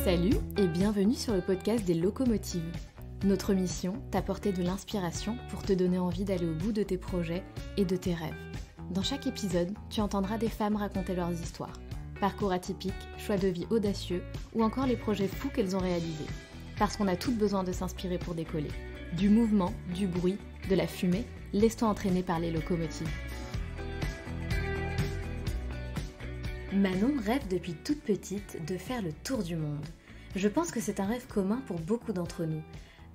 Salut et bienvenue sur le podcast des locomotives. Notre mission, t'apporter de l'inspiration pour te donner envie d'aller au bout de tes projets et de tes rêves. Dans chaque épisode, tu entendras des femmes raconter leurs histoires, parcours atypiques, choix de vie audacieux ou encore les projets fous qu'elles ont réalisés. Parce qu'on a toutes besoin de s'inspirer pour décoller. Du mouvement, du bruit, de la fumée, laisse-toi entraîner par les locomotives. Manon rêve depuis toute petite de faire le tour du monde. Je pense que c'est un rêve commun pour beaucoup d'entre nous.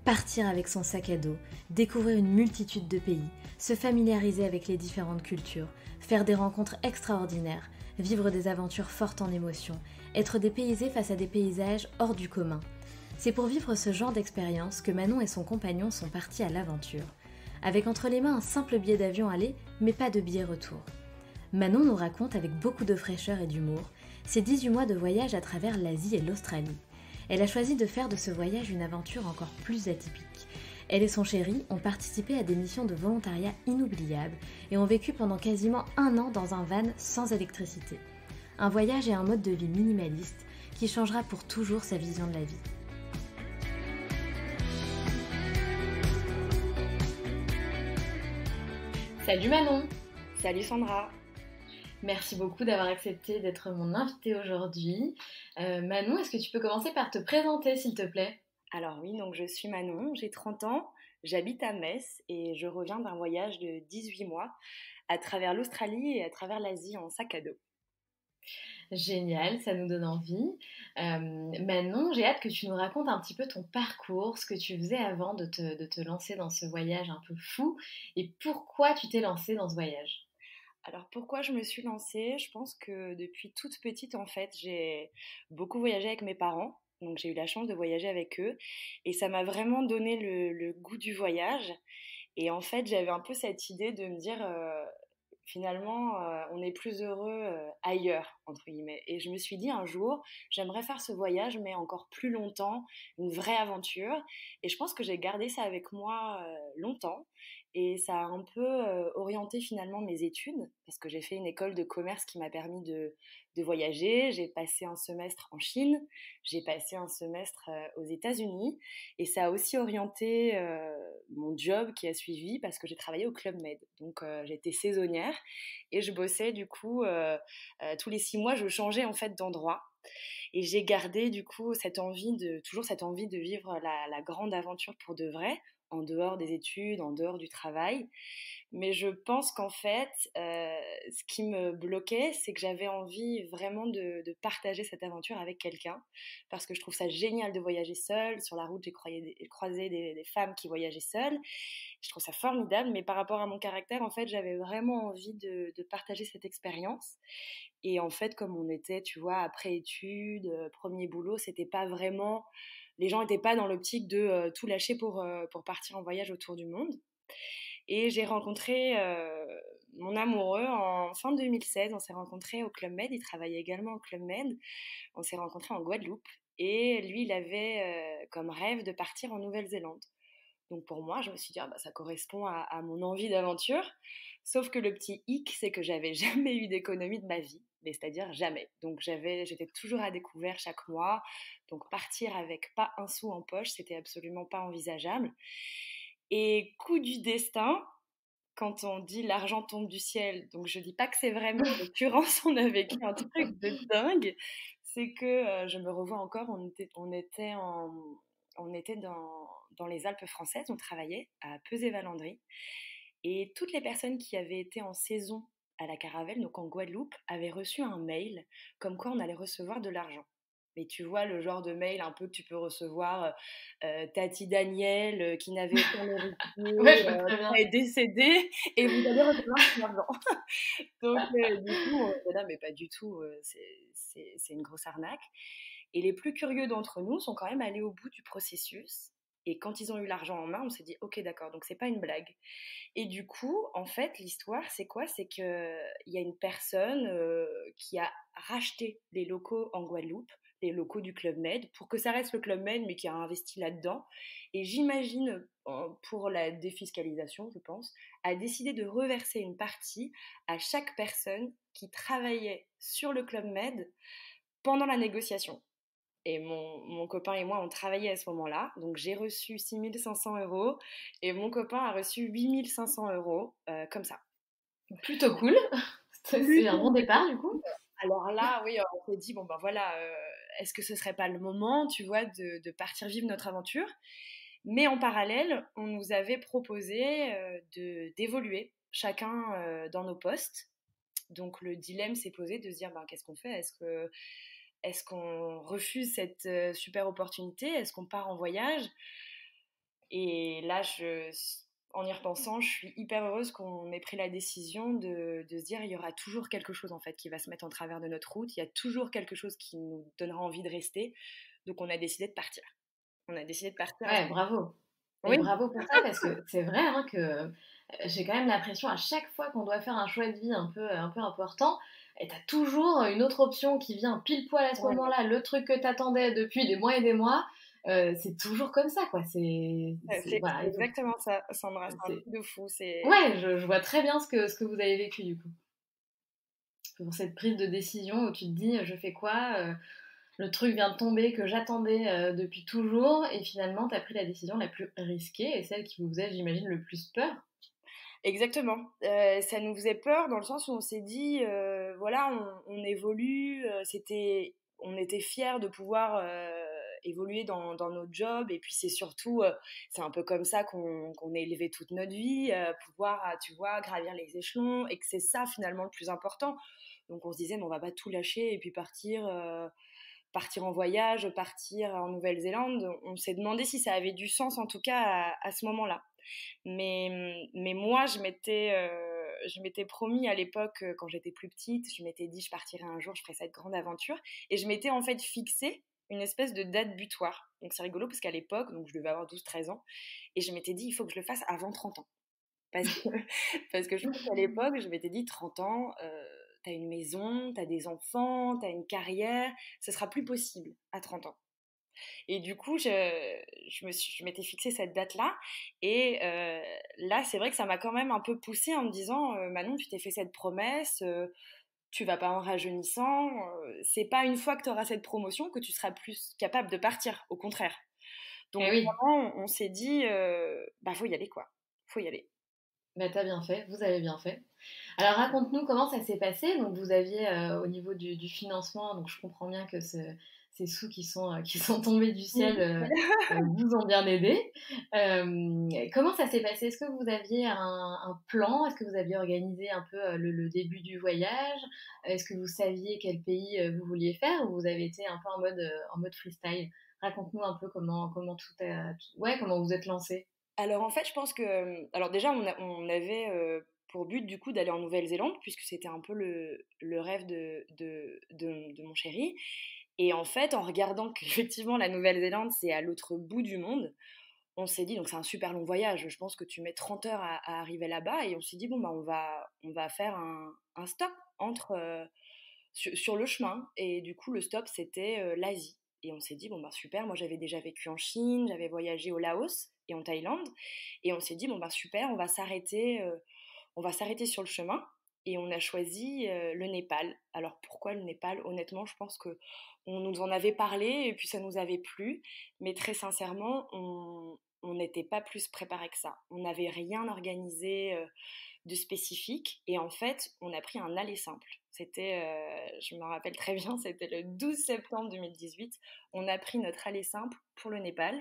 Partir avec son sac à dos, découvrir une multitude de pays, se familiariser avec les différentes cultures, faire des rencontres extraordinaires, vivre des aventures fortes en émotions, être dépaysé face à des paysages hors du commun. C'est pour vivre ce genre d'expérience que Manon et son compagnon sont partis à l'aventure. Avec entre les mains un simple billet d'avion aller, mais pas de billet retour. Manon nous raconte avec beaucoup de fraîcheur et d'humour ses 18 mois de voyage à travers l'Asie et l'Australie. Elle a choisi de faire de ce voyage une aventure encore plus atypique. Elle et son chéri ont participé à des missions de volontariat inoubliables et ont vécu pendant quasiment 1 an dans un van sans électricité. Un voyage et un mode de vie minimaliste qui changera pour toujours sa vision de la vie. Salut Manon! Salut Sandra! Merci beaucoup d'avoir accepté d'être mon invitée aujourd'hui. Manon, est-ce que tu peux commencer par te présenter s'il te plaît? Alors oui, donc je suis Manon, j'ai 30 ans, j'habite à Metz et je reviens d'un voyage de 18 mois à travers l'Australie et à travers l'Asie en sac à dos. Génial, ça nous donne envie. Manon, j'ai hâte que tu nous racontes un petit peu ton parcours, ce que tu faisais avant de te lancer dans ce voyage un peu fou et pourquoi tu t'es lancée dans ce voyage. Alors pourquoi je me suis lancée? Je pense que depuis toute petite en fait, j'ai beaucoup voyagé avec mes parents. Donc j'ai eu la chance de voyager avec eux et ça m'a vraiment donné le goût du voyage. Et en fait, j'avais un peu cette idée de me dire, finalement, on est plus heureux ailleurs, entre guillemets. Et je me suis dit un jour, j'aimerais faire ce voyage, mais encore plus longtemps, une vraie aventure. Et je pense que j'ai gardé ça avec moi longtemps. Et ça a un peu orienté finalement mes études, parce que j'ai fait une école de commerce qui m'a permis de voyager. J'ai passé un semestre en Chine, j'ai passé un semestre aux États-Unis. Et ça a aussi orienté mon job qui a suivi parce que j'ai travaillé au Club Med. Donc j'étais saisonnière et je bossais du coup tous les 6 mois, je changeais en fait d'endroit. Et j'ai gardé du coup toujours cette envie de vivre la grande aventure pour de vrai, en dehors des études, en dehors du travail. Mais je pense qu'en fait, ce qui me bloquait, c'est que j'avais envie vraiment de partager cette aventure avec quelqu'un, parce que je trouve ça génial de voyager seule. Sur la route, j'ai croisé des femmes qui voyageaient seules. Je trouve ça formidable, mais par rapport à mon caractère, en fait, j'avais vraiment envie de partager cette expérience. Et en fait, comme on était, tu vois, après études, premier boulot, c'était pas vraiment... Les gens n'étaient pas dans l'optique de tout lâcher pour partir en voyage autour du monde. Et j'ai rencontré mon amoureux en fin 2016. On s'est rencontrés au Club Med. Il travaillait également au Club Med. On s'est rencontrés en Guadeloupe. Et lui, il avait comme rêve de partir en Nouvelle-Zélande. Donc pour moi, je me suis dit, ah bah, ça correspond à mon envie d'aventure. Sauf que le petit hic, c'est que j'avais jamais eu d'économie de ma vie. Mais c'est-à-dire jamais. Donc j'étais toujours à découvert chaque mois. Donc partir avec pas un sou en poche, c'était absolument pas envisageable. Et coup du destin, quand on dit l'argent tombe du ciel, donc je dis pas que c'est vrai, mais en l'occurrence, on a vécu un truc de dingue. C'est que je me revois encore, on était dans les Alpes françaises, on travaillait à Pesé-Valandry. Et toutes les personnes qui avaient été en saison à la Caravelle, donc en Guadeloupe, avaient reçu un mail comme quoi on allait recevoir de l'argent. Mais tu vois le genre de mail un peu que tu peux recevoir, Tati Daniel qui n'avait aucun Ouais, héritier, je vois très bien. est décédée et vous allez recevoir cet argent. Donc du coup, on était là, mais pas du tout, c'est une grosse arnaque. Et les plus curieux d'entre nous sont quand même allés au bout du processus. Et quand ils ont eu l'argent en main, on s'est dit, ok, d'accord, donc c'est pas une blague. Et du coup, en fait, l'histoire, c'est quoi? C'est qu'il y a une personne qui a racheté les locaux en Guadeloupe les locaux du Club Med, pour que ça reste le Club Med, mais qui a investi là-dedans. Et j'imagine, pour la défiscalisation, je pense, a décidé de reverser une partie à chaque personne qui travaillait sur le Club Med pendant la négociation. Et mon copain et moi, on travaillait à ce moment-là. Donc, j'ai reçu 6 500 € et mon copain a reçu 8 500 € comme ça. Plutôt cool. C'est un bon départ, du coup. Alors là, oui, on s'est dit, bon, ben voilà, est-ce que ce serait pas le moment, tu vois, de partir vivre notre aventure? Mais en parallèle, on nous avait proposé d'évoluer chacun dans nos postes. Donc, le dilemme s'est posé de se dire, ben, qu'est-ce qu'on fait? Est-ce qu'on refuse cette super opportunité? Est-ce qu'on part en voyage? Et là, en y repensant, je suis hyper heureuse qu'on ait pris la décision de se dire il y aura toujours quelque chose en fait qui va se mettre en travers de notre route. Il y a toujours quelque chose qui nous donnera envie de rester. Donc on a décidé de partir. On a décidé de partir. Ouais, bravo. Et Oui, bravo pour ça, parce que c'est vrai hein, que j'ai quand même l'impression à chaque fois qu'on doit faire un choix de vie un peu important, et t'as toujours une autre option qui vient pile poil à ce ouais, moment-là, le truc que t'attendais depuis des mois, c'est toujours comme ça, quoi. c'est Voilà, il faut, exactement ça, Sandra. C'est un c'est- truc de fou. C'est ouais, je vois très bien ce que vous avez vécu, du coup. Pour cette prise de décision où tu te dis, je fais quoi le truc vient de tomber que j'attendais depuis toujours, et finalement, tu as pris la décision la plus risquée et celle qui vous faisait, j'imagine, le plus peur. exactement. Ça nous faisait peur dans le sens où on s'est dit, voilà, on évolue. On était fiers de pouvoir évoluer dans notre job. Et puis c'est surtout, c'est un peu comme ça qu'on est élevé toute notre vie, pouvoir, tu vois, gravir les échelons. Et que c'est ça finalement le plus important. Donc on se disait, mais on va pas tout lâcher et puis partir en voyage, partir en Nouvelle-Zélande. On s'est demandé si ça avait du sens en tout cas à ce moment-là. Mais moi, je m'étais promis à l'époque, quand j'étais plus petite, je m'étais dit, je partirai un jour, je ferai cette grande aventure. Et je m'étais en fait fixé une espèce de date butoir. Donc c'est rigolo parce qu'à l'époque, donc je devais avoir 12 13 ans, et je m'étais dit, il faut que je le fasse avant 30 ans. Parce que, parce que je pense qu'à l'époque, je m'étais dit, 30 ans, t'as une maison, t'as des enfants, t'as une carrière, ce sera plus possible à 30 ans. Et du coup, je m'étais fixé cette date-là. Et là, c'est vrai que ça m'a quand même un peu poussée en me disant, Manon, tu t'es fait cette promesse, tu vas pas en rajeunissant. C'est pas une fois que tu auras cette promotion que tu seras plus capable de partir, au contraire. Eh Donc oui, vraiment, on s'est dit, bah faut y aller quoi, faut y aller. bah t'as bien fait, vous avez bien fait. Alors raconte-nous comment ça s'est passé. Donc vous aviez au niveau du financement, donc je comprends bien que ces sous qui sont tombés du ciel vous ont bien aidé. Comment ça s'est passé? Est-ce que vous aviez un plan? Est-ce que vous aviez organisé un peu le début du voyage? Est-ce que vous saviez quel pays vous vouliez faire, ou vous avez été un peu en mode freestyle? Raconte-nous un peu comment ouais, comment vous êtes lancé. Alors en fait, je pense que, alors déjà, on avait pour but du coup d'aller en Nouvelle-Zélande, puisque c'était un peu le rêve de mon chéri. Et en fait, en regardant qu'effectivement la Nouvelle-Zélande, c'est à l'autre bout du monde, on s'est dit, donc c'est un super long voyage, je pense que tu mets 30 heures à arriver là-bas, et on s'est dit, bon, bah, on va faire un stop sur le chemin. Et du coup, le stop, c'était l'Asie. Et on s'est dit, bon, bah, super, moi j'avais déjà vécu en Chine, j'avais voyagé au Laos et en Thaïlande, et on s'est dit, bon, bah, super, on va s'arrêter sur le chemin. Et on a choisi le Népal. Alors pourquoi le Népal? Honnêtement, je pense que on nous en avait parlé et puis ça nous avait plu. Mais très sincèrement, on n'était pas plus préparé que ça. On n'avait rien organisé de spécifique. Et en fait, on a pris un aller simple. C'était, je me rappelle très bien, c'était le 12 septembre 2018. On a pris notre aller simple pour le Népal.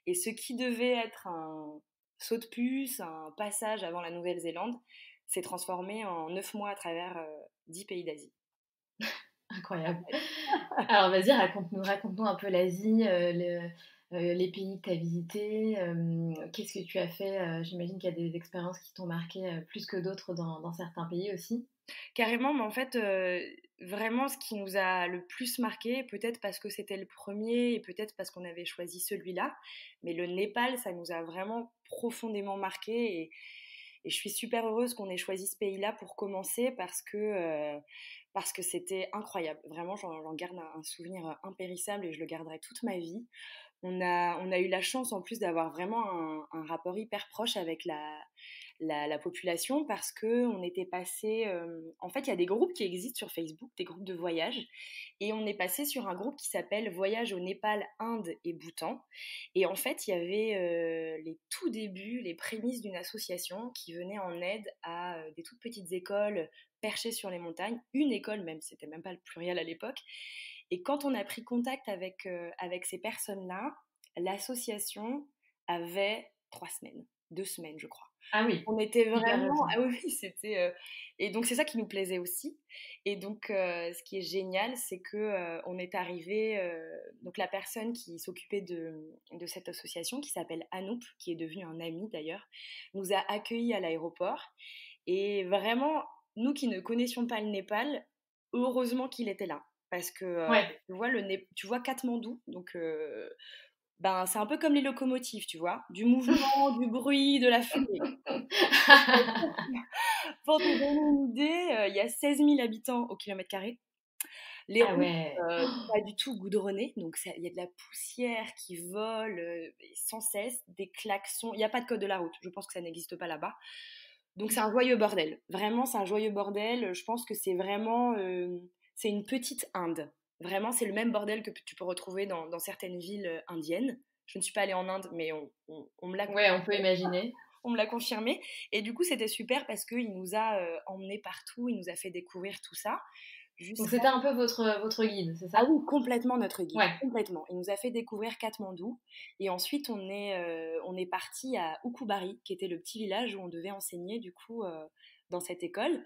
Et ce qui devait être un saut de puce, un passage avant la Nouvelle-Zélande, s'est transformé en 9 mois à travers 10 pays d'Asie. Incroyable. Alors vas-y, raconte-nous un peu l'Asie, les pays que tu as visités, qu'est-ce que tu as fait? J'imagine qu'il y a des expériences qui t'ont marqué plus que d'autres dans certains pays aussi. Carrément, mais en fait, vraiment, ce qui nous a le plus marqué, peut-être parce que c'était le premier et peut-être parce qu'on avait choisi celui-là, mais le Népal, ça nous a vraiment profondément marqué. Et je suis super heureuse qu'on ait choisi ce pays-là pour commencer parce que c'était incroyable. Vraiment, j'en garde un souvenir impérissable et je le garderai toute ma vie. On a eu la chance en plus d'avoir vraiment un rapport hyper proche avec la population parce qu'on était passé... en fait, il y a des groupes qui existent sur Facebook, des groupes de voyage. Et on est passé sur un groupe qui s'appelle Voyage au Népal, Inde et Bhoutan. Et en fait, il y avait les tout débuts, les prémices d'une association qui venait en aide à des toutes petites écoles perchées sur les montagnes. Une école même, c'était même pas le pluriel à l'époque. Et quand on a pris contact avec ces personnes-là, l'association avait 3 semaines, 2 semaines, je crois. Ah oui. On était Hyper vraiment... récent. Ah oui, c'était... Et donc, c'est ça qui nous plaisait aussi. Et donc, ce qui est génial, c'est qu'on est arrivé... donc, la personne qui s'occupait de cette association, qui s'appelle Anup, qui est devenue un ami d'ailleurs, nous a accueillis à l'aéroport. Et vraiment, nous qui ne connaissions pas le Népal, heureusement qu'il était là. Parce que Ouais. tu vois Katmandou, donc ben, c'est un peu comme les locomotives, tu vois, du mouvement, du bruit, de la fumée. Pour te donner une idée, il y a 16 000 habitants au kilomètre carré. Les Ah routes, ouais. pas du tout goudronnées, donc il y a de la poussière qui vole sans cesse, des klaxons. Il n'y a pas de code de la route, je pense que ça n'existe pas là-bas. Donc c'est un joyeux bordel. Vraiment, c'est un joyeux bordel. Je pense que c'est vraiment... c'est une petite Inde. Vraiment, c'est le même bordel que tu peux retrouver dans certaines villes indiennes. Je ne suis pas allée en Inde, mais on me l'a Ouais, on peut imaginer. on me l'a confirmé. Et du coup, c'était super parce qu'il nous a emmenés partout, il nous a fait découvrir tout ça. Donc Jusqu'à... c'était un peu votre guide, c'est Ah ça? oui, complètement notre guide, Ouais. complètement. Il nous a fait découvrir Katmandou. Et ensuite, on est parti à Ukubari, qui était le petit village où on devait enseigner du coup dans cette école.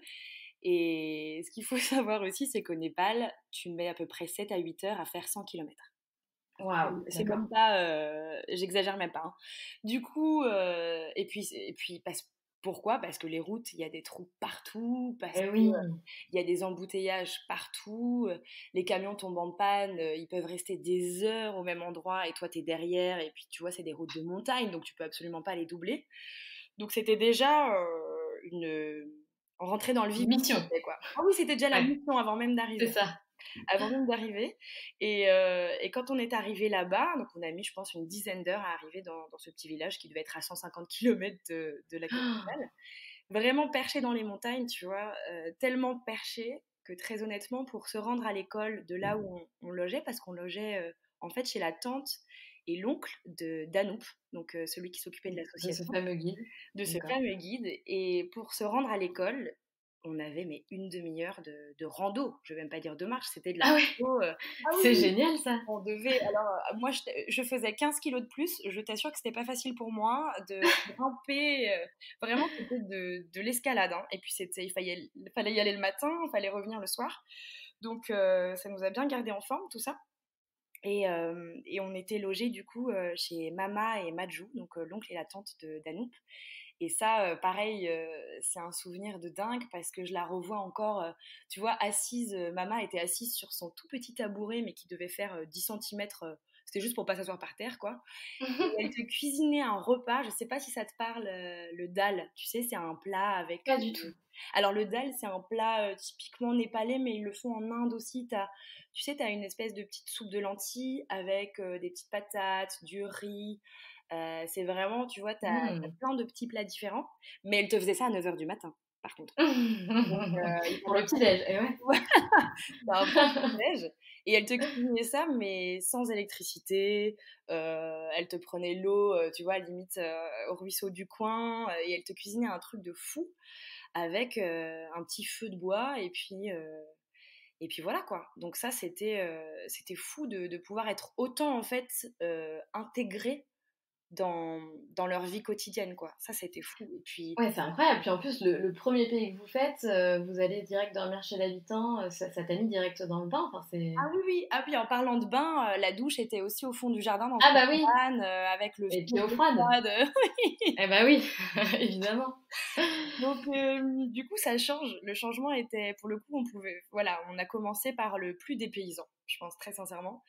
Et ce qu'il faut savoir aussi, c'est qu'au Népal, tu mets à peu près 7 à 8 heures à faire 100 kilomètres. Waouh, C'est d'accord. même pas, j'exagère même pas, hein. Du coup, et puis pourquoi? Parce que les routes, il y a des trous partout, parce Eh que oui. il y a des embouteillages partout, les camions tombent en panne, ils peuvent rester des heures au même endroit et toi t'es derrière et puis tu vois c'est des routes de montagne donc tu peux absolument pas les doubler. Donc c'était déjà une rentrer dans le vif du Mission. sujet, quoi. Ah oui, c'était déjà la Ouais, mission avant même c'est d'arriver ça. avant même d'arriver. Et quand on est arrivé là-bas, donc on a mis, je pense, une dizaine d'heures à arriver dans ce petit village qui devait être à 150 km de la capitale. Vraiment perché dans les montagnes, tu vois, tellement perché que très honnêtement, pour se rendre à l'école de là où on logeait, parce qu'on logeait en fait chez la tante et l'oncle d'Anup, donc celui qui s'occupait de De ce l'association, fameux guide. de ce D'accord. fameux guide. Et pour se rendre à l'école, on avait mais une demi-heure de rando. Je vais même pas dire de marche, c'était de la Ah ouais, rando. Ah oui, c'est oui, génial ça. on devait. Alors, moi, je faisais 15 kilos de plus. Je t'assure que c'était pas facile pour moi de grimper. Vraiment, c'était de l'escalade, hein. Et puis, il fallait y aller le matin, il fallait revenir le soir. Donc, ça nous a bien gardé en forme, tout ça. Et on était logés du coup chez Mama et Majou, donc l'oncle et la tante d'Anouk. Et ça, pareil, c'est un souvenir de dingue parce que je la revois encore, tu vois, assise. Mama était assise sur son tout petit tabouret, mais qui devait faire 10 centimètres. C'était juste pour pas s'asseoir par terre, quoi. Et elle te cuisinait un repas. Je sais pas si ça te parle, le dal. Tu sais, c'est un plat avec... Pas du tout. Alors le dal, c'est un plat typiquement népalais, mais ils le font en Inde aussi. Tu sais, t'as une espèce de petite soupe de lentilles avec des petites patates, du riz. C'est vraiment, tu vois, t'as plein de petits plats différents. Mais elle te faisait ça à 9 heures du matin, par contre. Donc, il Pour fallait le petit-déj, et ouais. T'as un bon petit-déj. Et elle te cuisinait ça, mais sans électricité. Elle te prenait l'eau, tu vois, limite au ruisseau du coin. Et elle te cuisinait un truc de fou avec un petit feu de bois. Et puis voilà, quoi. Donc ça, c'était fou de pouvoir être autant, en fait, intégré dans leur vie quotidienne, quoi. Ça, c'était fou. Et puis... Ouais, c'est incroyable. Puis en plus, le premier pays que vous faites, vous allez direct dormir chez l'habitant, ça t'a mis direct dans le bain. Enfin, c'est... Ah oui, oui. Ah oui, en parlant de bain, la douche était aussi au fond du jardin dans Ah une bah oui, cabane avec le et feu puis eau d'eau froide. froide. Eh bah oui, évidemment. Donc du coup, ça change. Le changement était, pour le coup, voilà, on a commencé par le plus dépaysant, je pense très sincèrement.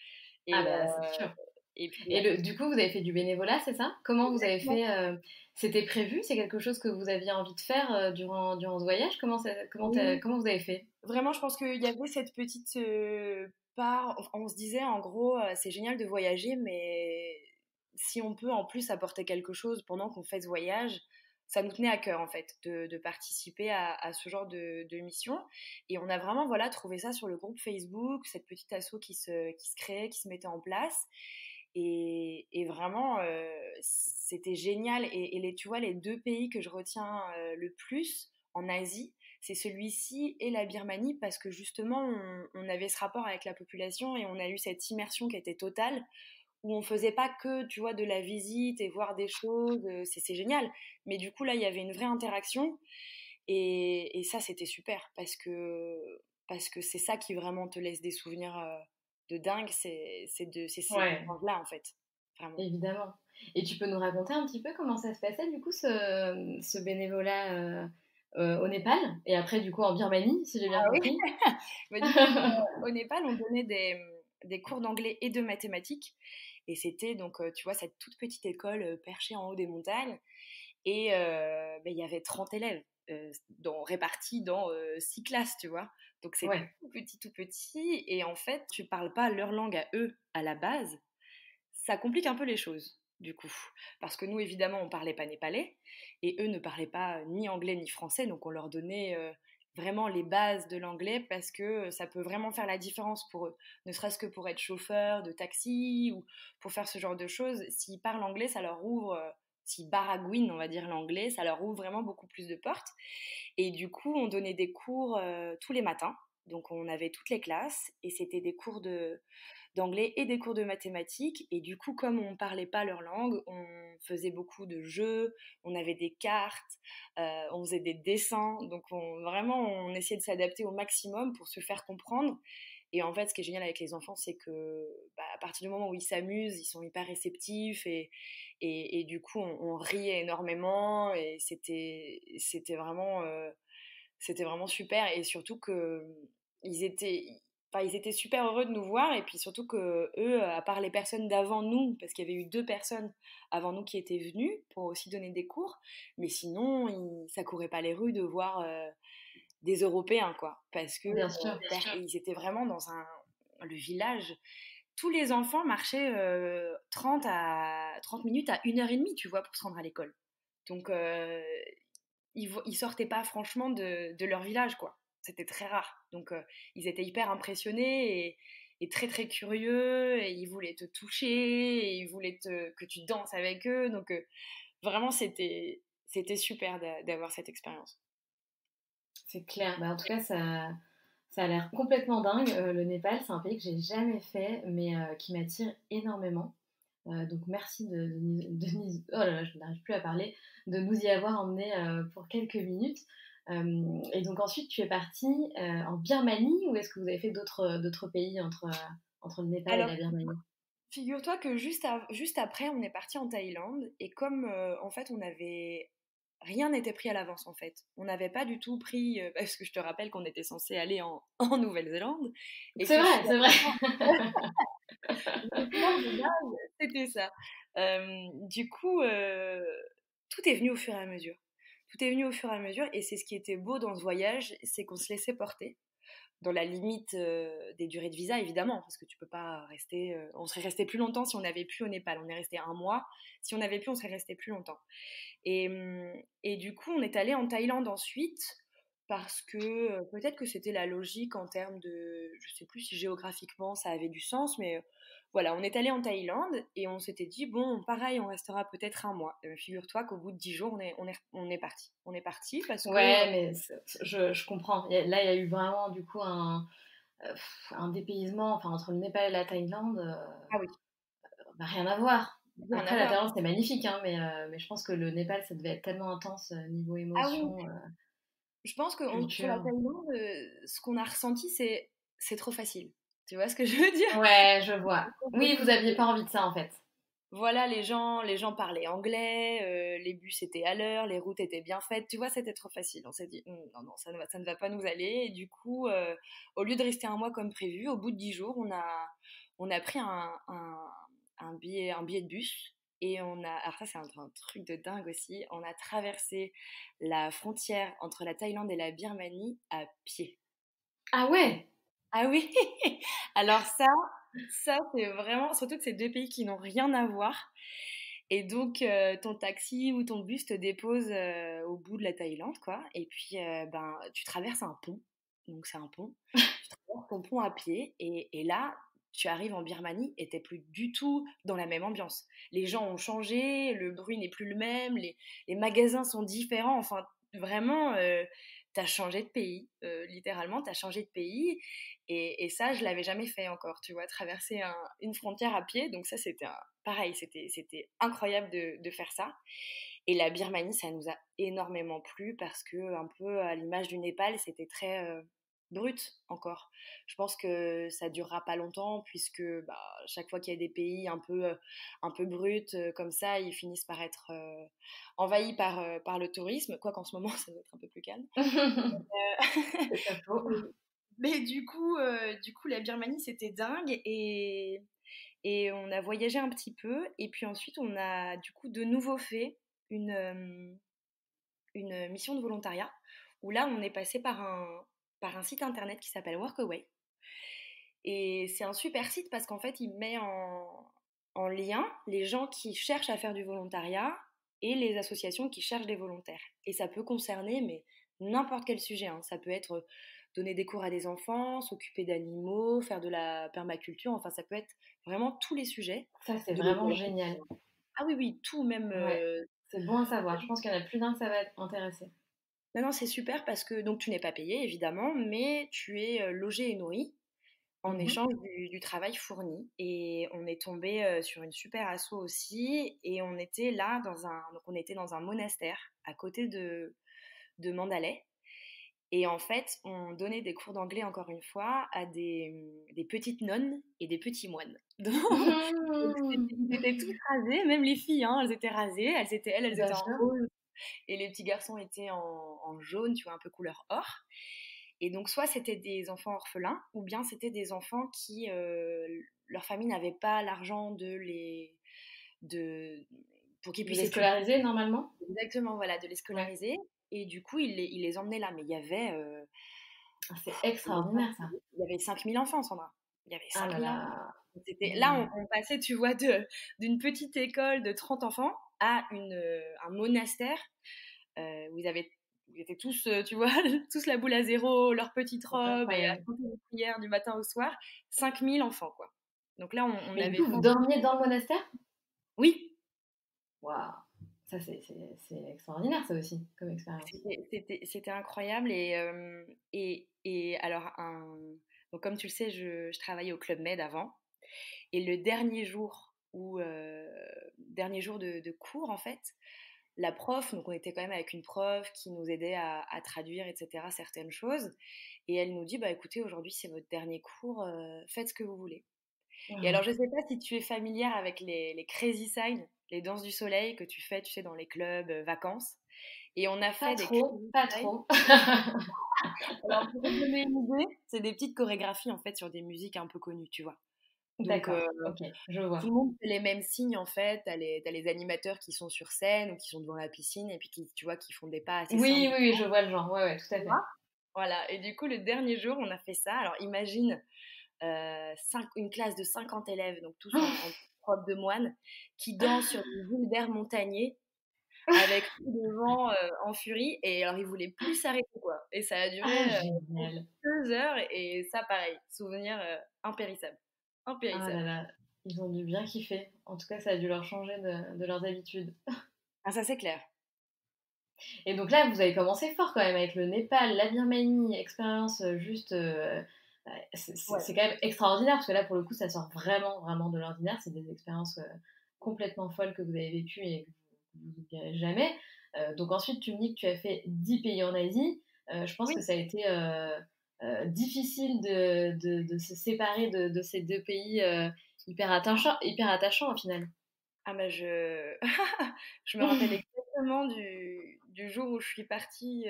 Ah Et, bah c'est sûr. Et puis, Et du coup, vous avez fait du bénévolat, c'est ça? Comment vous avez fait c'était prévu? C'est quelque chose que vous aviez envie de faire durant ce voyage? oui, Comment vous avez fait? vraiment, je pense qu'il y avait cette petite part. On se disait, en gros, c'est génial de voyager, mais si on peut en plus apporter quelque chose pendant qu'on fait ce voyage, ça nous tenait à cœur, en fait, de participer à ce genre de mission. Et on a vraiment, voilà, trouvé ça sur le groupe Facebook, cette petite asso qui se créait, qui se mettait en place. Et vraiment, c'était génial. Et tu vois, les deux pays que je retiens le plus en Asie, c'est celui-ci et la Birmanie, parce que justement, on avait ce rapport avec la population et on a eu cette immersion qui était totale, où on faisait pas que, tu vois, de la visite et voir des choses, c'est génial. Mais du coup, là, il y avait une vraie interaction, et ça, c'était super, parce que c'est ça qui vraiment te laisse des souvenirs de dingue, c'est ces Ouais, échanges-là, en fait, vraiment. évidemment. Et tu peux nous raconter un petit peu comment ça se passait, du coup, ce bénévolat au Népal et après, du coup, en Birmanie, si j'ai bien Ah oui. compris? Bah, du coup, au Népal, on donnait des cours d'anglais et de mathématiques. Et c'était donc, tu vois, cette toute petite école perchée en haut des montagnes. Et bah, il y avait 30 élèves répartis dans 6 classes, tu vois. Donc c'était Ouais, tout petit, tout petit. Et en fait, tu parles pas leur langue à eux à la base. Ça complique un peu les choses, du coup. Parce que nous, évidemment, on parlait pas népalais. Et eux ne parlaient pas ni anglais ni français. Donc on leur donnait vraiment les bases de l'anglais, parce que ça peut vraiment faire la différence pour eux. Ne serait-ce que pour être chauffeur de taxi ou pour faire ce genre de choses. S'ils parlent anglais, ça leur ouvre... s'ils baragouinent, on va dire, l'anglais, ça leur ouvre vraiment beaucoup plus de portes. Et du coup, on donnait des cours tous les matins. Donc, on avait toutes les classes et c'était des cours d'anglais et des cours de mathématiques. Et du coup, comme on ne parlait pas leur langue, on faisait beaucoup de jeux, on avait des cartes, on faisait des dessins. Donc, vraiment, on essayait de s'adapter au maximum pour se faire comprendre. Et en fait, ce qui est génial avec les enfants, c'est que bah, à partir du moment où ils s'amusent, ils sont hyper réceptifs, et du coup, on riait énormément, et c'était vraiment super. Et surtout que ils étaient, enfin, ils étaient super heureux de nous voir, et puis surtout que eux, à part les personnes d'avant nous, parce qu'il y avait eu 2 personnes avant nous qui étaient venues pour aussi donner des cours, mais sinon, ça courait pas les rues de voir des Européens, quoi, parce que bien sûr. ils étaient vraiment dans le village. Tous les enfants marchaient 30 minutes à 1 heure et demie, tu vois, pour se rendre à l'école. Donc, ils sortaient pas franchement de leur village, quoi. C'était très rare. Donc, ils étaient hyper impressionnés, et très très curieux, et ils voulaient te toucher, et ils voulaient que tu danses avec eux. Donc, vraiment, c'était super d'avoir cette expérience. C'est clair. Bah, en tout cas, ça a l'air complètement dingue. Le Népal, c'est un pays que j'ai jamais fait, mais qui m'attire énormément. Donc merci oh là là, je n'arrive plus à parler, de nous y avoir emmenés pour quelques minutes. Et donc ensuite, tu es partie en Birmanie, ou est-ce que vous avez fait d'autres pays entre le Népal et Alors, la Birmanie? figure-toi que juste après, on est parti en Thaïlande, et comme en fait, rien n'était pris à l'avance, en fait. On n'avait pas du tout pris, parce que je te rappelle qu'on était censé aller en Nouvelle-Zélande, et C'est que vrai, c'est vrai. le plan de base, c'était ça. Du coup, tout est venu au fur et à mesure. Tout est venu au fur et à mesure, et c'est ce qui était beau dans ce voyage, c'est qu'on se laissait porter dans la limite des durées de visa, évidemment, parce que tu peux pas rester. On serait resté plus longtemps si on n'avait pu au Népal. On est resté un mois. Si on avait pu, on serait resté plus longtemps. Et du coup, on est allé en Thaïlande ensuite, parce que peut-être que c'était la logique en termes de, je sais plus si géographiquement ça avait du sens, mais voilà, on est allé en Thaïlande, et on s'était dit bon, pareil, on restera peut-être un mois. Figure-toi qu'au bout de 10 jours, on est parti. On est parti parce que Ouais, mais je comprends. Là, il y a eu vraiment du coup un dépaysement, enfin entre le Népal et la Thaïlande, ah oui, bah, rien à voir. rien à Après, la voir. Thaïlande, c'est magnifique, hein, mais je pense que le Népal, ça devait être tellement intense niveau Ah oui, émotion, je pense que sur la culture. Thaïlande, ce qu'on a ressenti, c'est trop facile. Tu vois ce que je veux dire? Ouais, je vois. C'est trop Oui, vous facile. aviez pas envie de ça en fait. Voilà, les gens parlaient anglais, les bus étaient à l'heure, les routes étaient bien faites. Tu vois, c'était trop facile. On s'est dit, non, non, ça ne va pas nous aller. Et du coup, au lieu de rester un mois comme prévu, au bout de 10 jours, on a pris un billet de bus. Et alors ça c'est un truc de dingue aussi, on a traversé la frontière entre la Thaïlande et la Birmanie à pied. Ah ouais. Ah oui. Alors ça c'est vraiment, surtout que c'est deux pays qui n'ont rien à voir. Et donc ton taxi ou ton bus te dépose au bout de la Thaïlande, quoi. Et puis ben tu traverses un pont. Donc c'est un pont. Tu traverses ton pont à pied et là tu arrives en Birmanie et t'es plus du tout dans la même ambiance. Les gens ont changé, le bruit n'est plus le même, les magasins sont différents. Enfin vraiment, t'as changé de pays. Littéralement, t'as changé de pays. Et ça, je l'avais jamais fait encore, tu vois, traverser une frontière à pied. Donc ça, pareil, c'était incroyable de faire ça. Et la Birmanie, ça nous a énormément plu parce que, un peu à l'image du Népal, c'était très brut encore. Je pense que ça durera pas longtemps puisque bah, chaque fois qu'il y a des pays un peu bruts comme ça, ils finissent par être envahis par le tourisme. Quoi qu'en ce moment, ça doit être un peu plus calme. C'est pas faux. Mais du coup, la Birmanie, c'était dingue et on a voyagé un petit peu. Et puis ensuite, on a du coup de nouveau fait une mission de volontariat où là, on est passé par un site internet qui s'appelle Workaway. Et c'est un super site parce qu'en fait, il met en lien les gens qui cherchent à faire du volontariat et les associations qui cherchent des volontaires. Et ça peut concerner mais n'importe quel sujet, hein. Ça peut être donner des cours à des enfants, s'occuper d'animaux, faire de la permaculture, enfin ça peut être vraiment tous les sujets. Ça, c'est De vraiment l'écologie. génial. Ah oui, oui, tout même. Ouais, c'est bon à savoir. Je pense qu'il y en a plus d'un que ça va intéresser. Non, non, c'est super parce que donc tu n'es pas payé évidemment, mais tu es logé et nourri en Mhm. échange du travail fourni. Et on est tombé sur une super asso aussi. Et on était là donc on était dans un monastère à côté de Mandalay. Et en fait, on donnait des cours d'anglais encore une fois à des petites nonnes et des petits moines. Donc, Mhm. ils étaient tous rasés, même les filles, hein, elles étaient rasées, elles Bien étaient en sûr. rose et les petits garçons étaient en jaune, tu vois, un peu couleur or. Et donc, soit c'était des enfants orphelins, ou bien c'était des enfants qui, leur famille n'avait pas l'argent de, pour qu'ils De puissent les étudier. scolariser normalement? Exactement, voilà, de les Ouais. scolariser. Et du coup, il les emmenait là. Mais il y avait, Ah, c'est extraordinaire ça. il y avait 5000 enfants, Sandra. Il y avait Ah là 5000 enfants. là. Là, Mais on passait, tu vois, d'une petite école de 30 enfants à un monastère où ils étaient tous, tu vois, tous la boule à zéro, leur petite c'est robe et à incroyable. chanter des prières du matin au soir. 5000 enfants, quoi. Donc là, on Mais du avait coup, vous fait. dormiez dans le monastère? Oui, Waouh! Ça, c'est extraordinaire ça aussi, comme expérience. c'était incroyable. Et alors, donc comme tu le sais, je travaillais au Club Med avant. Et le dernier jour de cours, en fait, la prof, donc on était quand même avec une prof qui nous aidait à traduire, etc., certaines choses. Et elle nous dit, bah écoutez, aujourd'hui c'est votre dernier cours, faites ce que vous voulez. Et alors, je Ah. sais pas si tu es familière avec les Crazy Sign, les danses du soleil que tu fais, tu sais, dans les clubs, vacances. Et on a Pas fait des trop, Crazy pas Sign. trop. Alors, pour te donner une idée, c'est des petites chorégraphies, en fait, sur des musiques un peu connues, tu vois. Donc, D'accord, OK, je tout vois. le monde fait les mêmes signes en fait. T'as les animateurs qui sont sur scène ou qui sont devant la piscine et puis qui, tu vois, qui font des pas assez simples. Oui, oui, oui, je vois le genre. Ouais, ouais, tout à Tu fait. vois. Voilà. Et du coup, le dernier jour, on a fait ça. Alors, imagine une classe de 50 élèves, donc tous en robe de moine, qui dansent sur des boules d'air montagnées avec tout le vent en furie. Et alors, ils voulaient plus s'arrêter, quoi. Et ça a Ah, duré génial. 2 heures. Et ça, pareil, souvenir impérissable. Ah là Impérissable. là, ils ont dû bien kiffer. En tout cas, ça a dû leur changer de leurs habitudes. Ah, ça, c'est clair. Et donc là, vous avez commencé fort quand même avec le Népal, la Birmanie, expérience juste. Ouais. C'est quand même extraordinaire parce que là, pour le coup, ça sort vraiment, vraiment de l'ordinaire. C'est des expériences complètement folles que vous avez vécues et que vous n'oublierez jamais. Donc ensuite, tu me dis que tu as fait 10 pays en Asie. Je pense que Oui. ça a été difficile de se séparer de ces deux pays hyper attachants au final. Ah bah je me rappelle exactement du jour où je suis partie.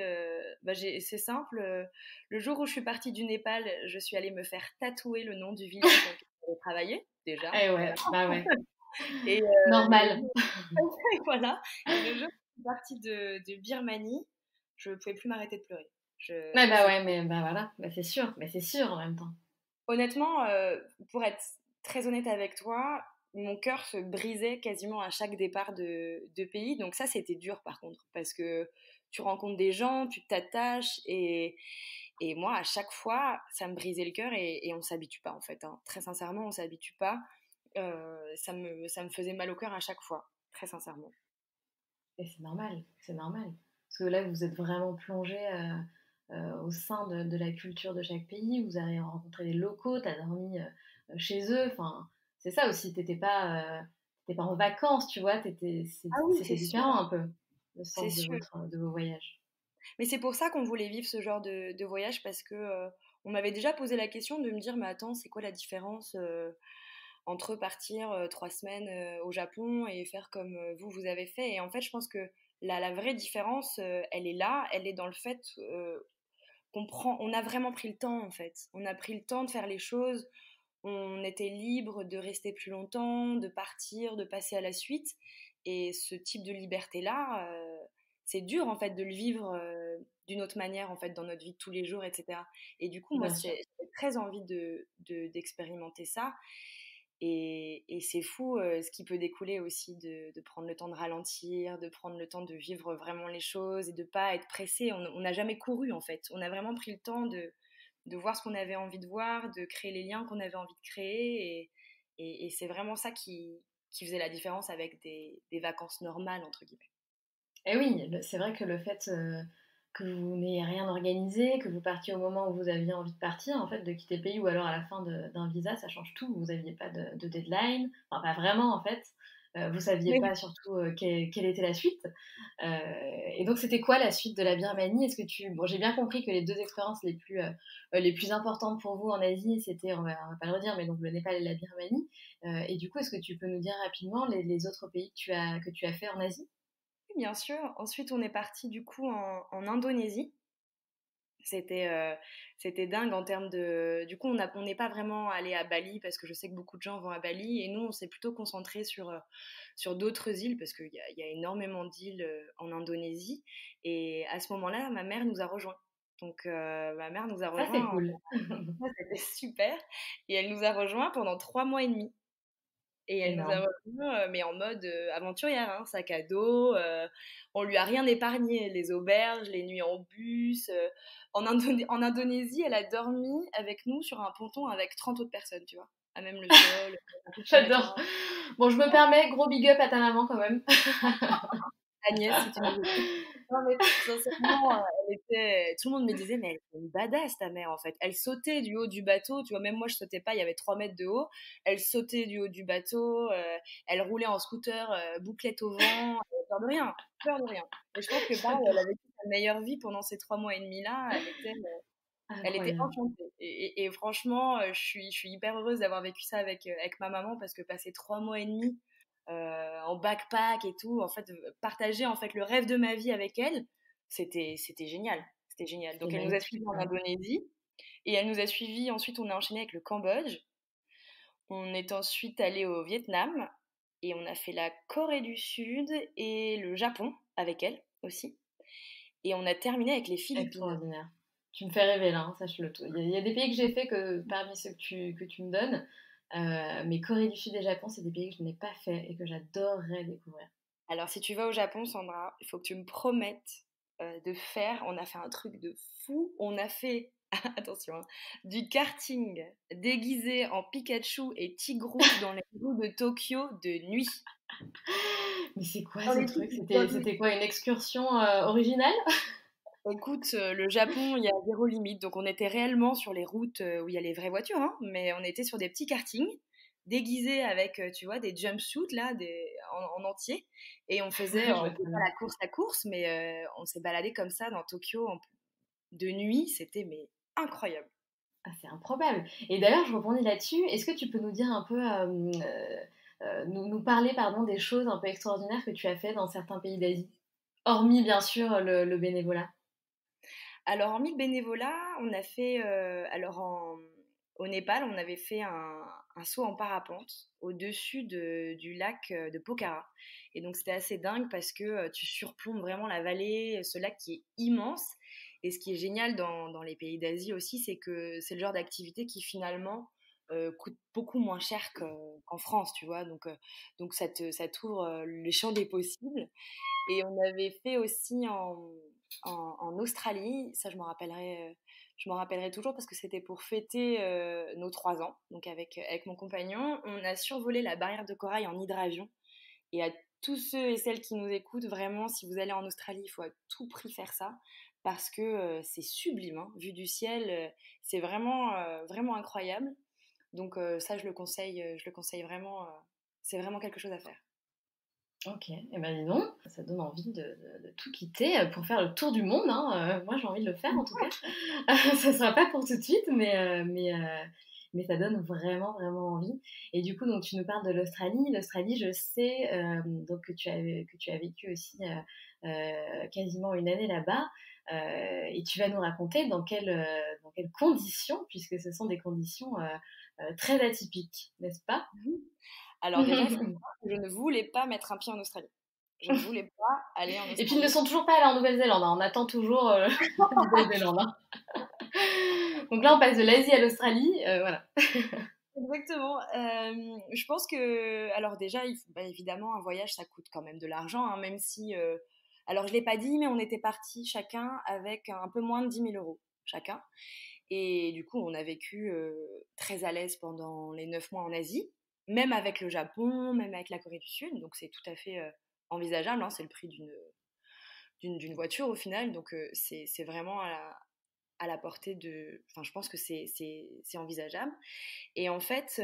Bah c'est simple. Le jour où je suis partie du Népal, je suis allée me faire tatouer le nom du village dans lequel j'avais travaillé déjà. Eh Voilà. ouais, bah ouais. Et Normal. voilà. Et le jour où je suis partie de Birmanie, je pouvais plus m'arrêter de pleurer. Ouais, bah ouais, mais bah voilà, bah c'est sûr en même temps. Honnêtement, pour être très honnête avec toi, mon cœur se brisait quasiment à chaque départ de pays. Donc ça, c'était dur par contre, parce que tu rencontres des gens, tu t'attaches, et moi, à chaque fois, ça me brisait le cœur et on s'habitue pas en fait, hein. Très sincèrement, on s'habitue pas. Ça me faisait mal au cœur à chaque fois, très sincèrement. Et c'est normal, c'est normal. Parce que là, vous êtes vraiment plongé au sein de la culture de chaque pays, vous avez rencontré des locaux, tu as dormi chez eux, enfin, c'est ça aussi, t'étais pas en vacances, tu vois, Ah oui, c'était c'est sûr, différent un peu, le c'est sens sûr. de vos voyages. Mais c'est pour ça qu'on voulait vivre ce genre de voyage parce que on m'avait déjà posé la question de me dire, mais attends, c'est quoi la différence entre partir 3 semaines au Japon et faire comme vous avez fait? Et en fait, je pense que la vraie différence, elle est là, elle est dans le fait on a vraiment pris le temps en fait. On a pris le temps de faire les choses, on était libre de rester plus longtemps, de partir, de passer à la suite. Et ce type de liberté-là, c'est dur en fait de le vivre d'une autre manière en fait dans notre vie de tous les jours, etc. Et du coup, moi, Bien sûr. j'ai très envie d'expérimenter ça. Et c'est fou ce qui peut découler aussi de prendre le temps de ralentir, de prendre le temps de vivre vraiment les choses et de pas être pressé. On n'a jamais couru en fait. On a vraiment pris le temps de voir ce qu'on avait envie de voir, de créer les liens qu'on avait envie de créer. Et c'est vraiment ça qui faisait la différence avec des vacances normales, entre guillemets. Et oui, c'est vrai que le fait que vous n'ayez rien organisé, que vous partiez au moment où vous aviez envie de partir, en fait, de quitter le pays ou alors à la fin d'un visa, ça change tout. Vous n'aviez pas de deadline, enfin pas vraiment en fait. Vous saviez Mais pas surtout quelle était la suite. Et donc c'était quoi la suite de la Birmanie? Bon, j'ai bien compris que les deux expériences les plus importantes pour vous en Asie, c'était, on va pas le redire, mais donc le Népal et la Birmanie. Et du coup, est-ce que tu peux nous dire rapidement les autres pays que tu as fait en Asie? bien sûr, ensuite on est parti du coup en Indonésie. C'était dingue en termes de. Du coup, on n'est pas vraiment allé à Bali parce que je sais que beaucoup de gens vont à Bali et nous, on s'est plutôt concentré sur d'autres îles parce qu'il y a énormément d'îles en Indonésie. Et à ce moment-là, ma mère nous a rejoints. Donc, ma mère nous a Ça, c'est rejoints. cool. C'était super. Et elle nous a rejoints pendant 3 mois et demi. Et elle nous a Énorme. rejoints, mais en mode aventurière, hein, sac à dos. On lui a rien épargné, les auberges, les nuits en bus. En Indonésie, elle a dormi avec nous sur un ponton avec 30 autres personnes, tu vois, à même le sol, un petit J'adore. matelas. Bon, je me permets, gros big up à ta maman quand même. Agnès, si tu nous écoutes. Non, mais sincèrement, tout le monde me disait, mais elle est une badass, ta mère, en fait. Elle sautait du haut du bateau, tu vois, même moi, je sautais pas, il y avait 3 mètres de haut. Elle sautait du haut du bateau, elle roulait en scooter, bouclette au vent, peur de rien, peur de rien. Et je pense que pareil, elle a vécu sa meilleure vie pendant ces 3 mois et demi-là. Elle était Incroyable. enchantée. Et franchement, je suis hyper heureuse d'avoir vécu ça avec ma maman parce que passer 3 mois et demi en backpack et tout, en fait, partager en fait le rêve de ma vie avec elle, c'était génial. C'était génial. C'était Donc elle nous a magnifique, suivis en ouais. Indonésie et elle nous a suivis. Ensuite, on a enchaîné avec le Cambodge. On est ensuite allé au Vietnam et on a fait la Corée du Sud et le Japon avec elle aussi. Et on a terminé avec les Philippines. Extraordinaire. Tu me fais rêver là, hein, sache-le tout. Il y a des pays que j'ai fait que parmi ceux que tu me donnes, mais Corée du Sud et Japon, c'est des pays que je n'ai pas fait et que j'adorerais découvrir. Alors, si tu vas au Japon, Sandra, il faut que tu me promettes de faire. On a fait un truc de fou. On a fait, attention, hein, du karting déguisé en Pikachu et Tigrou dans les rues de Tokyo de nuit. Mais c'est quoi Dans ce les truc? rues- dans les- C'était quoi, une excursion originale? Écoute, le Japon, il y a zéro limite. Donc, on était réellement sur les routes où il y a les vraies voitures, hein, mais on était sur des petits kartings déguisés avec, tu vois, des jumpsuits là, en entier. Et Je on vois faisait très pas bien. la course, mais on s'est baladé comme ça dans Tokyo de nuit. C'était mais incroyable. Ah, c'est improbable. Et d'ailleurs, je rebondis là-dessus. Est-ce que tu peux nous dire un peu, nous parler, pardon, des choses un peu extraordinaires que tu as fait dans certains pays d'Asie? Hormis, bien sûr, le bénévolat. Alors, hormis le bénévolat, on a fait, alors au Népal, on avait fait un saut en parapente au-dessus du lac de Pokhara. Et donc c'était assez dingue parce que tu surplombes vraiment la vallée, ce lac qui est immense. Et ce qui est génial dans les pays d'Asie aussi, c'est que c'est le genre d'activité qui finalement coûte beaucoup moins cher qu'en France, tu vois. Donc ça t'ouvre le champ des possibles. Et on avait fait aussi en Australie, ça je m'en rappellerai toujours parce que c'était pour fêter nos 3 ans. Donc avec mon compagnon, on a survolé la barrière de corail en hydravion. Et à tous ceux et celles qui nous écoutent, vraiment, si vous allez en Australie, il faut à tout prix faire ça parce que c'est sublime, hein. Vu du ciel, c'est vraiment incroyable. Donc ça, je le conseille vraiment. C'est vraiment quelque chose à faire. Ok, et ben dis donc, ça donne envie de tout quitter pour faire le tour du monde, hein. Moi j'ai envie de le faire en tout cas. Ça sera pas pour tout de suite, mais ça donne vraiment, vraiment envie. Et du coup, donc tu nous parles de l'Australie. L'Australie, je sais donc que tu as vécu aussi quasiment une année là-bas. Et tu vas nous raconter dans quelles conditions, puisque ce sont des conditions très atypiques, n'est-ce pas? Alors déjà, il faut savoir que je ne voulais pas mettre un pied en Australie. Je ne voulais pas aller en Et puis ils ne Australie. sont toujours pas allés en Nouvelle-Zélande, hein. On attend toujours la Nouvelle-Zélande, hein. Donc là, on passe de l'Asie à l'Australie, voilà. Exactement. Je pense que, alors déjà, évidemment, un voyage, ça coûte quand même de l'argent, hein, même si, alors je l'ai pas dit, mais on était partis chacun avec un peu moins de 10 000 € chacun. Et du coup, on a vécu très à l'aise pendant les 9 mois en Asie, même avec le Japon, même avec la Corée du Sud. Donc c'est tout à fait envisageable, hein. C'est le prix d'une voiture au final. Donc c'est vraiment à la portée de... Enfin, je pense que c'est envisageable. Et en fait,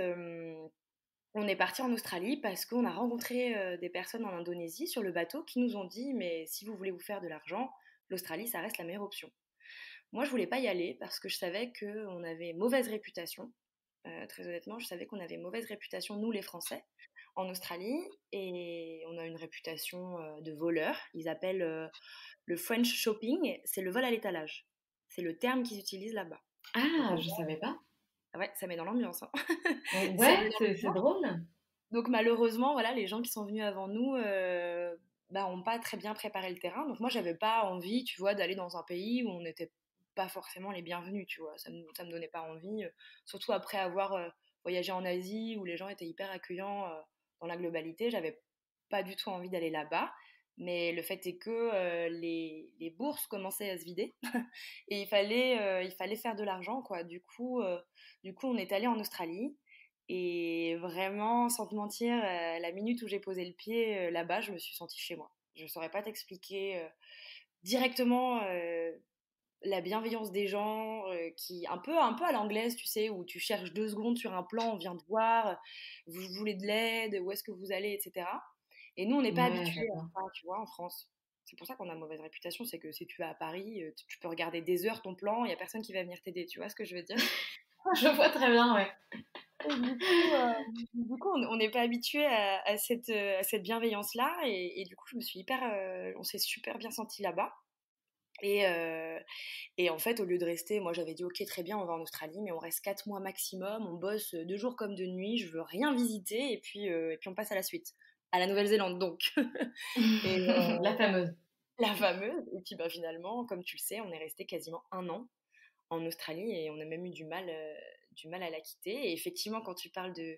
on est parti en Australie parce qu'on a rencontré des personnes en Indonésie sur le bateau qui nous ont dit, mais si vous voulez vous faire de l'argent, l'Australie, ça reste la meilleure option. Moi, je voulais pas y aller parce que je savais qu'on avait mauvaise réputation. Très honnêtement, je savais qu'on avait mauvaise réputation, nous les Français, en Australie. Et on a une réputation de voleurs. Ils appellent le French shopping, c'est le vol à l'étalage. C'est le terme qu'ils utilisent là-bas. Donc, Ah, je savais pas. ouais, ça met dans l'ambiance, hein. Ça Ouais, met dans c'est l'ambiance. drôle. Donc malheureusement, voilà, les gens qui sont venus avant nous bah, ont pas très bien préparé le terrain. Donc moi, j'avais pas envie, tu vois, d'aller dans un pays où on n'était pas forcément les bienvenus, tu vois. Ça me donnait pas envie, surtout après avoir voyagé en Asie où les gens étaient hyper accueillants dans la globalité. J'avais pas du tout envie d'aller là-bas. Mais le fait est que les bourses commençaient à se vider et il fallait faire de l'argent, quoi. Du coup, on est allé en Australie. Et vraiment, sans te mentir, la minute où j'ai posé le pied là-bas, je me suis sentie chez moi. Je ne saurais pas t'expliquer directement la bienveillance des gens, qui un peu à l'anglaise, tu sais, où tu cherches 2 secondes sur un plan, on vient te voir, vous voulez de l'aide, où est-ce que vous allez, etc. Et nous, on n'est pas Ouais, habitués à j'adore. ça, tu vois, en France. C'est pour ça qu'on a mauvaise réputation, c'est que si tu vas à Paris, tu peux regarder des heures ton plan, il n'y a personne qui va venir t'aider, tu vois ce que je veux dire? Je vois très bien, ouais. Et du coup, on n'est pas habitué à cette bienveillance-là. Et du coup, on s'est super bien senti là-bas. Et, euh, et en fait, au lieu de rester, moi j'avais dit ok, très bien, on va en Australie, mais on reste 4 mois maximum, on bosse 2 jours comme de nuit, je veux rien visiter, et puis on passe à la suite, à la Nouvelle-Zélande donc. Et La fameuse. la fameuse. Et puis bah, finalement, comme tu le sais, on est resté quasiment 1 an en Australie et on a même eu du mal à la quitter. Et effectivement, quand tu parles de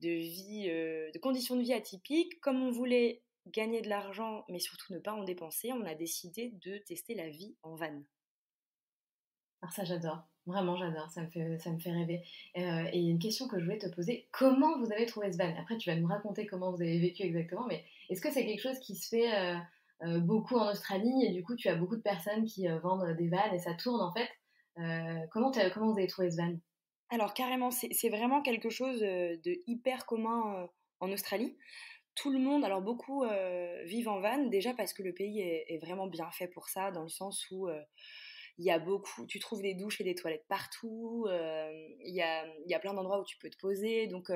vie, de conditions de vie atypiques, comme on voulait gagner de l'argent, mais surtout ne pas en dépenser, on a décidé de tester la vie en van. Alors ça, j'adore. Vraiment, j'adore. Ça me fait rêver. Et une question que je voulais te poser, comment vous avez trouvé ce van? Après, tu vas nous raconter comment vous avez vécu exactement, mais est-ce que c'est quelque chose qui se fait beaucoup en Australie et du coup, tu as beaucoup de personnes qui vendent des vannes et ça tourne en fait? Comment vous avez trouvé ce van? Alors carrément, c'est vraiment quelque chose de hyper commun en Australie. Tout le monde, alors beaucoup vivent en van, déjà parce que le pays est vraiment bien fait pour ça, dans le sens où il y a beaucoup, tu trouves des douches et des toilettes partout, il y a plein d'endroits où tu peux te poser, donc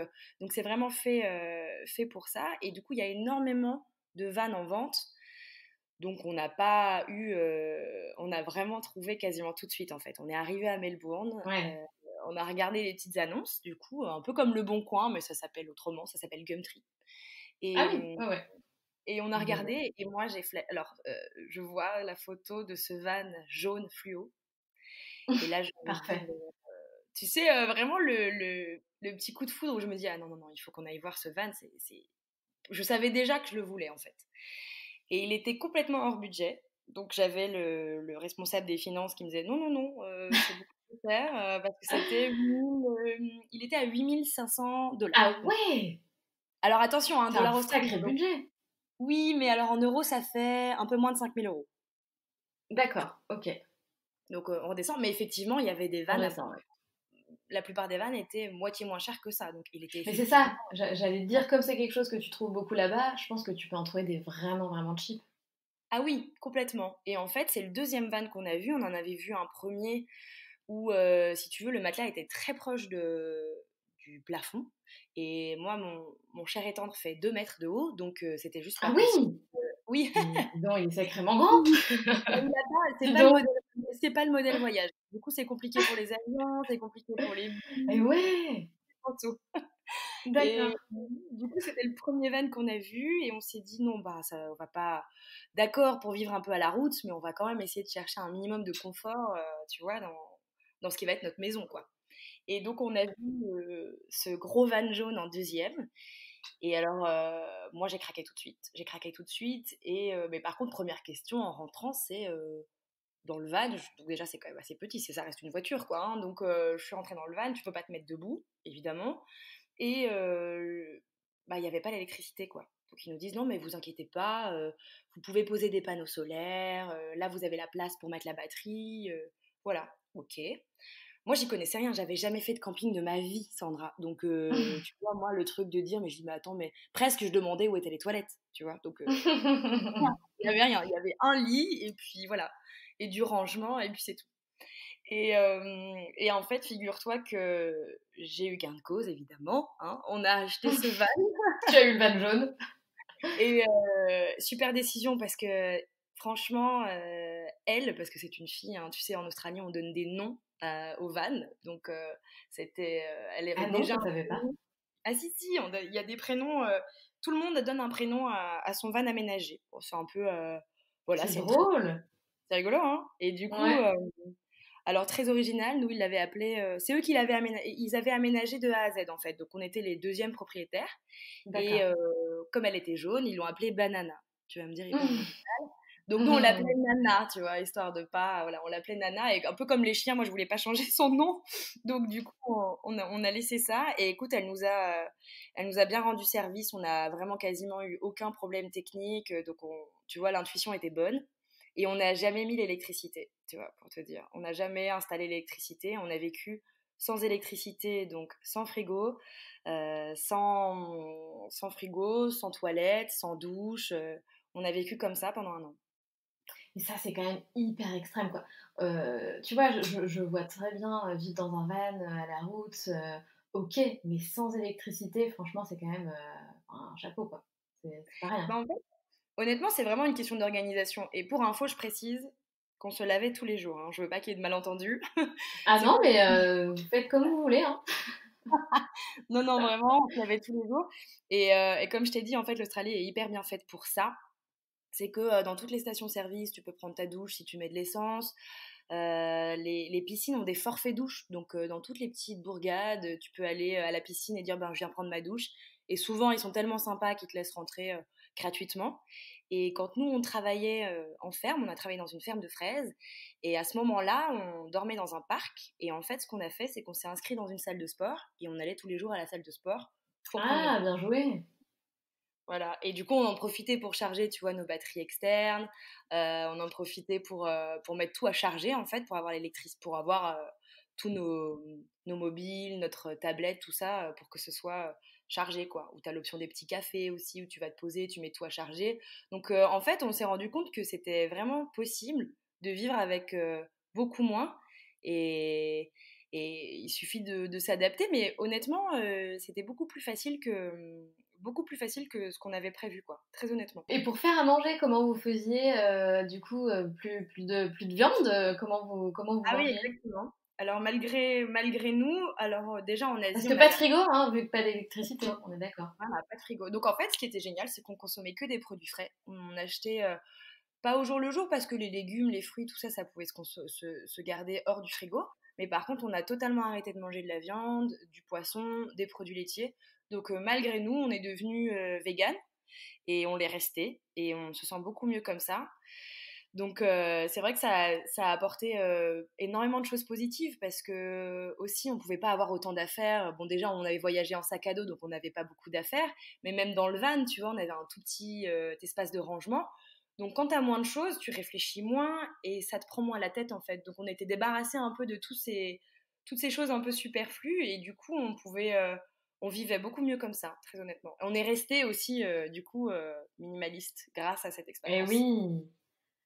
c'est vraiment fait pour ça. Et du coup, il y a énormément de vannes en vente, donc on n'a pas eu, on a vraiment trouvé quasiment tout de suite en fait. On est arrivé à Melbourne Ouais. on a regardé les petites annonces, du coup, un peu comme Le Bon Coin, mais ça s'appelle autrement, ça s'appelle Gumtree. Ah Et, oui, ouais. et on a Je vois. regardé, et moi, alors, je vois la photo de ce van jaune fluo, et là, je me dis, Parfait. tu sais, vraiment le petit coup de foudre où je me dis, ah non, non, non, il faut qu'on aille voir ce van, je savais déjà que je le voulais, en fait. Et il était complètement hors budget. Donc j'avais le responsable des finances qui me disait non, non, non, c'est beaucoup trop cher parce que il était à 8 500 $. Ah ouais! Alors attention, un C'est un dollar australien. sacré Donc, budget. oui, mais alors en euros, ça fait un peu moins de 5 000 €. D'accord, ok. Donc on redescend. Mais effectivement, il y avait des On vannes. descend, ouais. La plupart des vannes étaient moitié moins chères que ça. Donc il était Mais c'est effectivement. ça, j'allais te dire, comme c'est quelque chose que tu trouves beaucoup là-bas, je pense que tu peux en trouver des vraiment, vraiment cheap. Ah oui, complètement. Et en fait, c'est le deuxième van qu'on a vu. On en avait vu un premier où, si tu veux, le matelas était très proche du plafond. Et moi, mon cher et tendre fait 2 mètres de haut, donc c'était juste pas Ah possible. oui! Oui, Non, il est sacrément grand. et là-bas, Dis donc. c'est pas le modèle voyage. Du coup, c'est compliqué pour les avions, c'est compliqué pour les Et bus, ouais! pour tout. D'accord. Et du coup, c'était le premier van qu'on a vu et on s'est dit non, bah ça, on va pas, d'accord pour vivre un peu à la route, mais on va quand même essayer de chercher un minimum de confort, tu vois, dans ce qui va être notre maison, quoi. Et donc, on a vu ce gros van jaune en deuxième. Et alors, moi, j'ai craqué tout de suite. J'ai craqué tout de suite. Mais par contre, première question en rentrant, c'est dans le van. Donc déjà, c'est quand même assez petit. Ça reste une voiture, quoi. Hein. Donc, je suis rentrée dans le van. Tu peux pas te mettre debout, évidemment. Et bah, il n'y avait pas l'électricité, quoi. Donc, ils nous disent non, mais vous inquiétez pas. Vous pouvez poser des panneaux solaires. Là, vous avez la place pour mettre la batterie. Voilà. Ok. Moi, j'y connaissais rien, j'avais jamais fait de camping de ma vie, Sandra. Donc, tu vois, moi, le truc de dire, mais je dis, mais attends, mais presque, je demandais où étaient les toilettes, tu vois. Donc, rien. Il y avait rien, il y avait un lit, et puis voilà, et du rangement, et puis c'est tout. Et en fait, figure-toi que j'ai eu gain de cause, évidemment. Hein. On a acheté ce van, Tu as eu le van jaune. et super décision parce que, franchement, elle, parce que c'est une fille, hein, tu sais, en Australie, on donne des noms aux vannes. Donc, elle avait Ah non, déjà je un savais pas. prénom. Ah si, si, il y a des prénoms. Tout le monde donne un prénom à son van aménagé. Bon, c'est un peu. Voilà, C'est c'est une tradition. drôle. C'est rigolo, hein. Et du coup, Ouais, alors très original, nous, ils l'avaient appelé. C'est eux qui l'avaient aménagé. Ils avaient aménagé de A à Z, en fait. Donc, on était les deuxièmes propriétaires. Et d'accord. comme elle était jaune, ils l'ont appelée Banana. Tu vas me dire hyper original. Donc nous, on l'appelait Nana, tu vois, histoire de pas... Voilà, on l'appelait Nana. Et un peu comme les chiens, moi, je voulais pas changer son nom. Donc du coup, on a laissé ça. Et écoute, elle nous a bien rendu service. On a vraiment quasiment eu aucun problème technique. Donc, tu vois, l'intuition était bonne. Et on n'a jamais mis l'électricité, tu vois, pour te dire. On n'a jamais installé l'électricité. On a vécu sans électricité, donc sans frigo, sans frigo, sans toilette, sans douche. On a vécu comme ça pendant un an. Et ça, c'est quand même hyper extrême, quoi. Tu vois, je vois très bien vivre dans un van, à la route, ok, mais sans électricité, franchement, c'est quand même un chapeau, quoi. C'est pas rien. Ben, en fait, honnêtement, c'est vraiment une question d'organisation. Et pour info, je précise qu'on se lavait tous les jours. Hein. Je veux pas qu'il y ait de malentendus. Ah C'est non, pas... mais vous faites comme vous voulez, hein. Non, non, vraiment, on se lavait tous les jours. Et comme je t'ai dit, en fait, l'Australie est hyper bien faite pour ça. C'est que dans toutes les stations-service, tu peux prendre ta douche si tu mets de l'essence. Les piscines ont des forfaits douches. Donc, dans toutes les petites bourgades, tu peux aller à la piscine et dire ben, je viens prendre ma douche. Et souvent, ils sont tellement sympas qu'ils te laissent rentrer gratuitement. Et quand nous, on travaillait en ferme, on a travaillé dans une ferme de fraises. Et à ce moment-là, on dormait dans un parc. Et en fait, ce qu'on a fait, c'est qu'on s'est inscrit dans une salle de sport. Et on allait tous les jours à la salle de sport pour prendre notre Ah, douche. bien joué. Voilà. Et du coup, on en profitait pour charger, tu vois, nos batteries externes. On en profitait pour mettre tout à charger, en fait, pour avoir l'électricité, pour avoir tous nos mobiles, notre tablette, tout ça, pour que ce soit chargé, quoi. Ou tu as l'option des petits cafés aussi, où tu vas te poser, tu mets tout à charger. Donc, en fait, on s'est rendu compte que c'était vraiment possible de vivre avec beaucoup moins. Et, et il suffit de s'adapter. Mais honnêtement, c'était beaucoup plus facile que ce qu'on avait prévu, quoi. Très honnêtement. Et pour faire à manger, comment vous faisiez, du coup, plus de viande, comment vous Ah oui, mangez? exactement. Alors malgré nous, alors déjà en Parce Asie, que on pas de avait frigo, hein, vu que pas d'électricité, on est d'accord. voilà, pas de frigo. Donc en fait, ce qui était génial, c'est qu'on consommait que des produits frais. On achetait pas au jour le jour parce que les légumes, les fruits, tout ça, ça pouvait se garder hors du frigo. Mais par contre, on a totalement arrêté de manger de la viande, du poisson, des produits laitiers. Donc malgré nous, on est devenu vegan et on l'est resté et on se sent beaucoup mieux comme ça. Donc c'est vrai que ça a apporté énormément de choses positives parce que aussi on pouvait pas avoir autant d'affaires. Bon déjà on avait voyagé en sac à dos donc on n'avait pas beaucoup d'affaires, mais même dans le van tu vois on avait un tout petit espace de rangement. Donc quand tu as moins de choses, tu réfléchis moins et ça te prend moins la tête en fait. Donc on était débarrassé un peu de toutes ces choses un peu superflues et du coup on vivait beaucoup mieux comme ça, très honnêtement. On est resté aussi du coup minimaliste grâce à cette Et expérience. oui,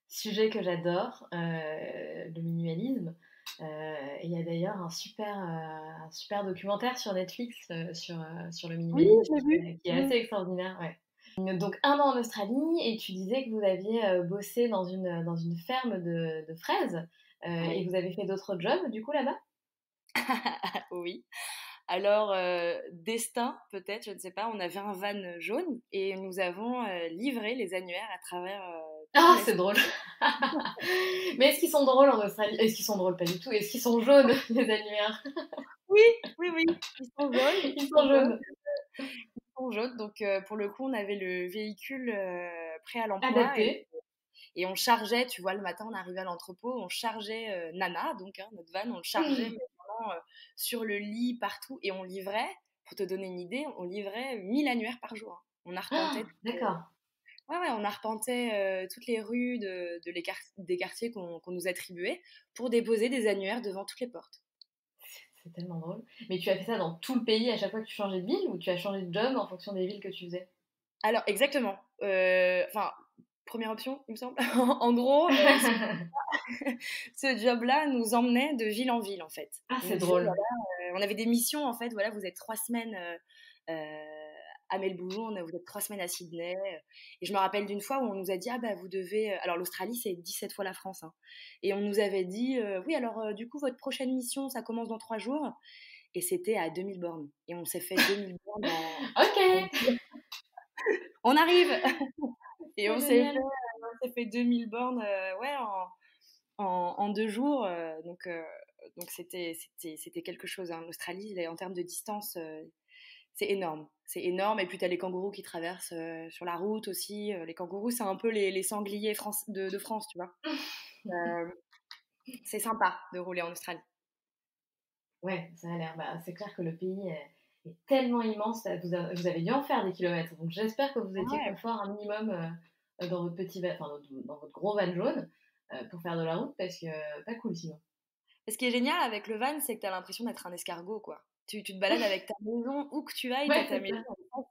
sujet que j'adore, le minimalisme. Il y a d'ailleurs un super documentaire sur Netflix sur le Oui, minimalisme j'ai vu. qui est Mmh. assez extraordinaire. Ouais. Donc un an en Australie et tu disais que vous aviez bossé dans une ferme de fraises et Oui. vous avez fait d'autres jobs du coup là-bas? Oui. Alors, destin, peut-être, je ne sais pas, on avait un van jaune et nous avons livré les annuaires à travers tout Ah, c'est l'Est. drôle. Mais est-ce qu'ils sont drôles en Australie? Est-ce qu'ils sont drôles? Pas du tout. Est-ce qu'ils sont jaunes, les annuaires? Oui, oui, oui, ils sont jaunes, Ils sont jaunes. ils sont jaunes. Donc, pour le coup, on avait le véhicule prêt à l'emploi Adaptés. et on chargeait, tu vois, le matin, on arrivait à l'entrepôt, on chargeait Nana, donc hein, notre van, on le chargeait mais vraiment, sur le lit, partout, et on livrait, pour te donner une idée, on livrait 1000 annuaires par jour, hein. On Ah, arpentait d'accord. ouais, ouais, on arpentait toutes les rues des quartiers qu'on nous attribuait pour déposer des annuaires devant toutes les portes. C'est tellement drôle. Mais tu as fait ça dans tout le pays à chaque fois que tu changeais de ville ou tu as changé de job en fonction des villes que tu faisais? Alors, exactement. Enfin, première option, il me semble. En gros, ce job-là nous emmenait de ville en ville, en fait. Ah, Il c'est nous disait, drôle. voilà, on avait des missions, en fait, voilà, vous êtes 3 semaines à Melbourne, vous êtes 3 semaines à Sydney. Et je me rappelle d'une fois où on nous a dit, ah bah vous devez... Alors l'Australie, c'est 17 fois la France, hein. Et on nous avait dit, oui, alors du coup, votre prochaine mission, ça commence dans 3 jours. Et c'était à 2000 bornes. Et on s'est fait 2000 bornes en... Ok, On arrive. Et c'est génial. on s'est fait 2000 bornes ouais, en 2 jours. Donc c'était quelque chose, hein. L'Australie, en termes de distance, c'est énorme. C'est énorme. Et puis, tu as les kangourous qui traversent sur la route aussi. Les kangourous, c'est un peu les sangliers de France, tu vois. Euh, c'est sympa de rouler en Australie. Ouais, ça a l'air. Bah, c'est clair que le pays est tellement immense. Vous avez dû en faire des kilomètres. Donc j'espère que vous étiez Ouais. confort un minimum dans votre petit van, enfin dans votre gros van jaune pour faire de la route parce que pas cool sinon. Et ce qui est génial avec le van, c'est que tu as l'impression d'être un escargot, quoi. Tu te balades avec ta maison, où que tu ailles, tu as Ouais, ta c'est maison. ça.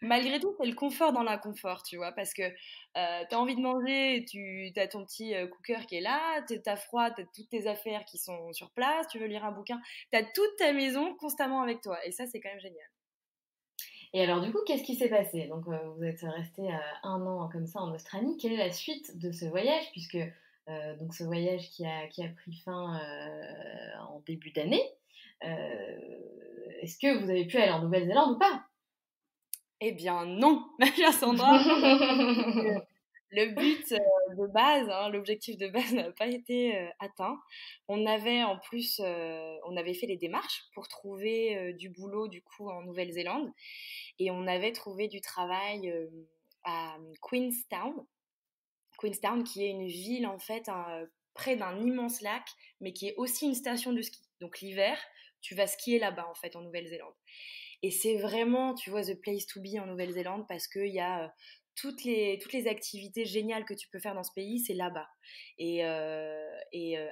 Malgré tout, c'est le confort dans l'inconfort, tu vois, parce que tu as envie de manger, tu as ton petit cooker qui est là, tu as froid, tu as toutes tes affaires qui sont sur place, tu veux lire un bouquin, tu as toute ta maison constamment avec toi. Et ça, c'est quand même génial. Et alors du coup, qu'est-ce qui s'est passé? Donc vous êtes resté un an comme ça en Australie. Quelle est la suite de ce voyage? Puisque donc ce voyage qui a pris fin en début d'année, est-ce que vous avez pu aller en Nouvelle-Zélande ou pas? Eh bien, non, ma chère Sandra. Le but de base, hein, l'objectif de base n'a pas été atteint. On avait en plus, on avait fait les démarches pour trouver du boulot du coup en Nouvelle-Zélande et on avait trouvé du travail à Queenstown. Queenstown qui est une ville en fait près d'un immense lac, mais qui est aussi une station de ski. Donc l'hiver, tu vas skier là-bas en fait en Nouvelle-Zélande. Et c'est vraiment, tu vois, the place to be en Nouvelle-Zélande parce qu'il y a toutes les activités géniales que tu peux faire dans ce pays, c'est là-bas. Et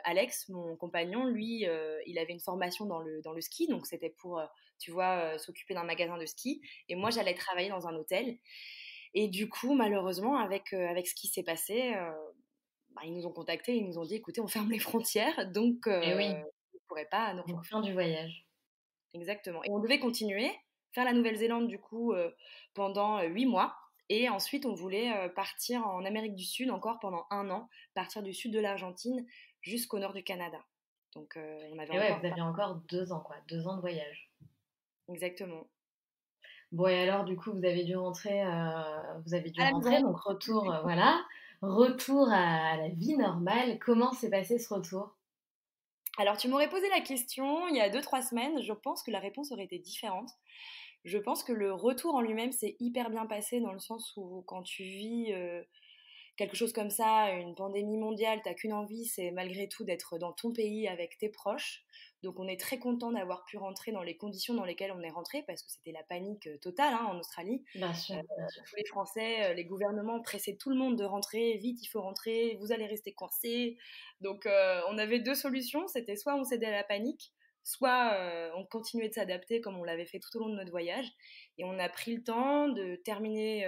Alex, mon compagnon, lui, il avait une formation dans le ski, donc c'était pour, tu vois, s'occuper d'un magasin de ski. Et moi, j'allais travailler dans un hôtel. Et du coup, malheureusement, avec ce qui s'est passé, bah, ils nous ont contactés, ils nous ont dit, écoutez, on ferme les frontières, donc Eh oui, vous ne pourrez pas nous donc rejoindre. fin du voyage. Exactement. Et on devait continuer, faire la Nouvelle-Zélande du coup pendant 8 mois. Et ensuite, on voulait partir en Amérique du Sud encore pendant un an, partir du sud de l'Argentine jusqu'au nord du Canada. Donc on avait Et ouais, encore vous aviez encore 2 ans, quoi, 2 ans de voyage. exactement. Bon, et alors, du coup, vous avez dû À la rentrer, maison. donc retour, voilà, retour à la vie normale. Comment s'est passé ce retour? Alors tu m'aurais posé la question il y a 2 3 semaines, je pense que la réponse aurait été différente. Je pense que le retour en lui-même s'est hyper bien passé dans le sens où quand tu vis quelque chose comme ça, une pandémie mondiale, t'as qu'une envie, c'est malgré tout d'être dans ton pays avec tes proches. Donc on est très content d'avoir pu rentrer dans les conditions dans lesquelles on est rentré parce que c'était la panique totale hein, en Australie. Bien sûr, bien sûr. Tous les Français, les gouvernements pressaient tout le monde de rentrer, vite il faut rentrer, vous allez rester coincés. Donc on avait 2 solutions, c'était soit on cédait à la panique, soit on continuait de s'adapter comme on l'avait fait tout au long de notre voyage. Et on a pris le temps de terminer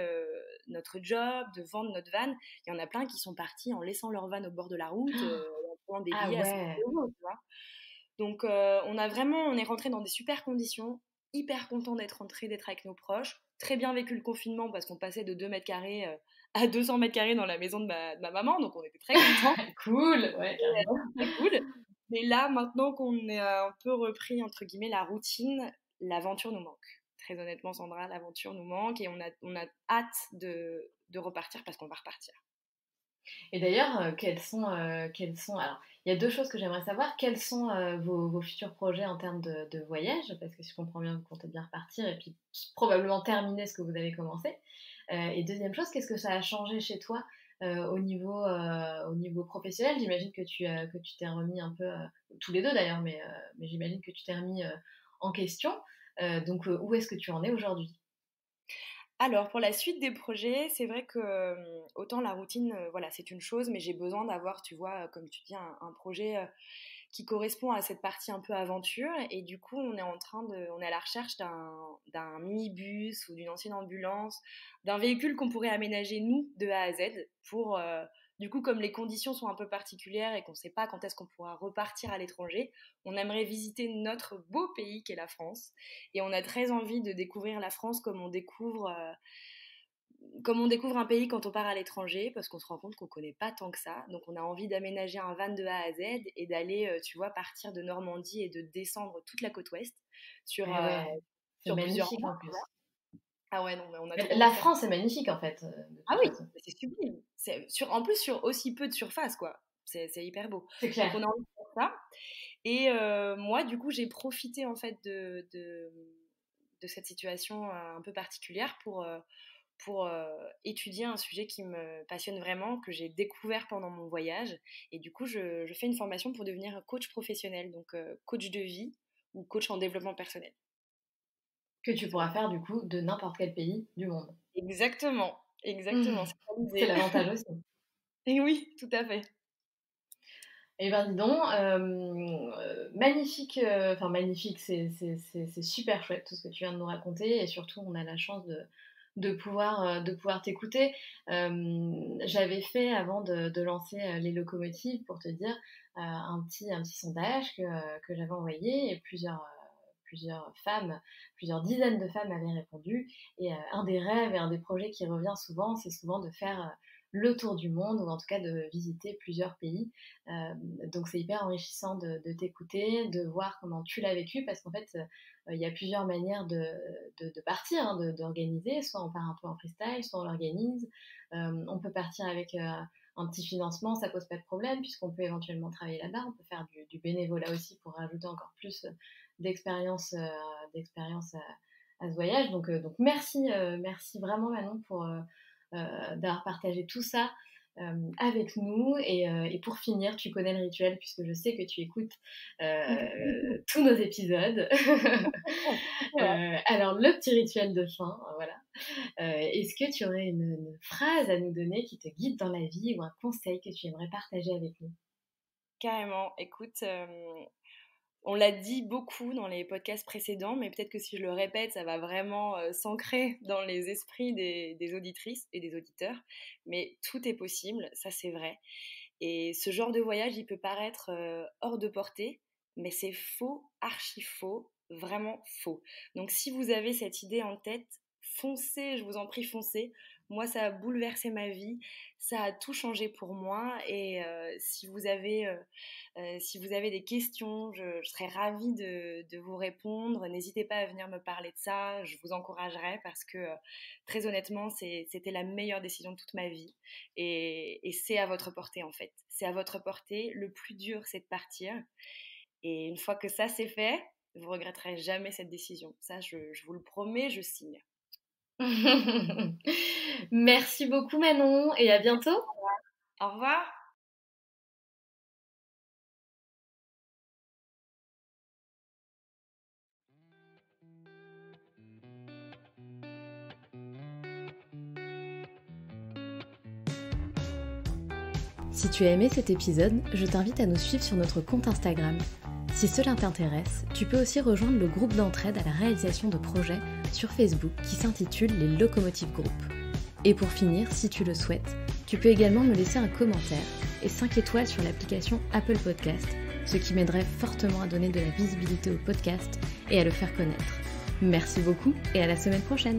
notre job, de vendre notre van. Il y en a plein qui sont partis en laissant leur van au bord de la route, en prenant des Ah billets à 50 ouais. euros, tu vois. Donc on est rentré dans des super conditions, hyper content d'être rentré, d'être avec nos proches. Très bien vécu le confinement parce qu'on passait de 2 mètres carrés à 200 mètres carrés dans la maison de ma maman, donc on était très contents. Cool, ouais, carrément. Très cool. Mais là, maintenant qu'on est un peu repris, entre guillemets, la routine, l'aventure nous manque. Très honnêtement, Sandra, l'aventure nous manque et on a hâte de repartir parce qu'on va repartir. Et d'ailleurs, alors, il y a 2 choses que j'aimerais savoir. Quels sont, vos futurs projets en termes de voyage? Parce que si je comprends bien, vous comptez bien repartir et puis probablement terminer ce que vous avez commencé. Et deuxième chose, qu'est-ce que ça a changé chez toi, au niveau professionnel? J'imagine que tu t'es remis un peu, tous les 2 d'ailleurs, mais j'imagine que tu t'es remis, en question. Donc, où est-ce que tu en es aujourd'hui? Alors, pour la suite des projets, c'est vrai que autant la routine, voilà, c'est une chose, mais j'ai besoin d'avoir, tu vois, comme tu dis, un projet qui correspond à cette partie un peu aventure. Et du coup, on est à la recherche d'un minibus ou d'une ancienne ambulance, d'un véhicule qu'on pourrait aménager nous de A à Z pour, du coup, comme les conditions sont un peu particulières et qu'on ne sait pas quand est-ce qu'on pourra repartir à l'étranger, on aimerait visiter notre beau pays qu'est la France. Et on a très envie de découvrir la France comme on découvre un pays quand on part à l'étranger, parce qu'on se rend compte qu'on ne connaît pas tant que ça. Donc on a envie d'aménager un van de A à Z et d'aller, tu vois, partir de Normandie et de descendre toute la côte ouest sur, Et ouais, c'est sur plusieurs magnifique mois. en plus. Ah ouais, non, mais on a Mais trop envie la de faire ça. France est magnifique en fait, de Ah toute oui, façon. c'est sublime. En plus, sur aussi peu de surface, quoi. C'est hyper beau. C'est Donc clair. on a envie de faire ça. Et moi, du coup, j'ai profité en fait de cette situation un peu particulière pour étudier un sujet qui me passionne vraiment, que j'ai découvert pendant mon voyage. Et du coup, je fais une formation pour devenir coach professionnel, donc coach de vie ou coach en développement personnel. Que tu pourras Voilà. faire du coup de n'importe quel pays du monde. Exactement, Mmh. exactement, c'est ça C'est l'idée. l'avantage aussi. Et oui, tout à fait. Et ben dis donc, magnifique, enfin magnifique, c'est super chouette tout ce que tu viens de nous raconter et surtout on a la chance de pouvoir t'écouter. J'avais fait avant de lancer, les locomotives pour te dire, un petit sondage que j'avais envoyé et plusieurs femmes, plusieurs dizaines de femmes avaient répondu et un des rêves et un des projets qui revient souvent, c'est souvent de faire, le tour du monde ou en tout cas de visiter plusieurs pays. Donc c'est hyper enrichissant de t'écouter, de voir comment tu l'as vécu parce qu'en fait, il y a plusieurs manières de partir, hein, d'organiser. Soit on part un peu en freestyle, soit on l'organise. On peut partir avec un petit financement, ça pose pas de problème puisqu'on peut éventuellement travailler là-bas. On peut faire du bénévolat aussi pour rajouter encore plus d'expérience à ce voyage. Donc merci vraiment Manon pour d'avoir partagé tout ça avec nous. Et pour finir, tu connais le rituel puisque je sais que tu écoutes tous nos épisodes. Alors, le petit rituel de fin, voilà. Est-ce que tu aurais une phrase à nous donner qui te guide dans la vie ou un conseil que tu aimerais partager avec nous? Carrément. Écoute, on l'a dit beaucoup dans les podcasts précédents, mais peut-être que si je le répète, ça va vraiment s'ancrer dans les esprits des auditrices et des auditeurs. Mais tout est possible, ça c'est vrai. Et ce genre de voyage, il peut paraître hors de portée, mais c'est faux, archi faux, vraiment faux. Donc si vous avez cette idée en tête, foncez, je vous en prie, foncez. Moi, ça a bouleversé ma vie, ça a tout changé pour moi. Et si vous avez des questions, je serais ravie de vous répondre. N'hésitez pas à venir me parler de ça, je vous encouragerai parce que très honnêtement, c'était la meilleure décision de toute ma vie. Et c'est à votre portée en fait. C'est à votre portée. Le plus dur, c'est de partir. Et une fois que ça c'est fait, vous regretterez jamais cette décision. Ça, je vous le promets, je signe. Merci beaucoup Manon et à bientôt. Au revoir. Si tu as aimé cet épisode, je t'invite à nous suivre sur notre compte Instagram. Si cela t'intéresse, tu peux aussi rejoindre le groupe d'entraide à la réalisation de projets sur Facebook qui s'intitule les Locomotives Group. Et pour finir, si tu le souhaites, tu peux également me laisser un commentaire et 5 étoiles sur l'application Apple Podcast, ce qui m'aiderait fortement à donner de la visibilité au podcast et à le faire connaître. Merci beaucoup et à la semaine prochaine!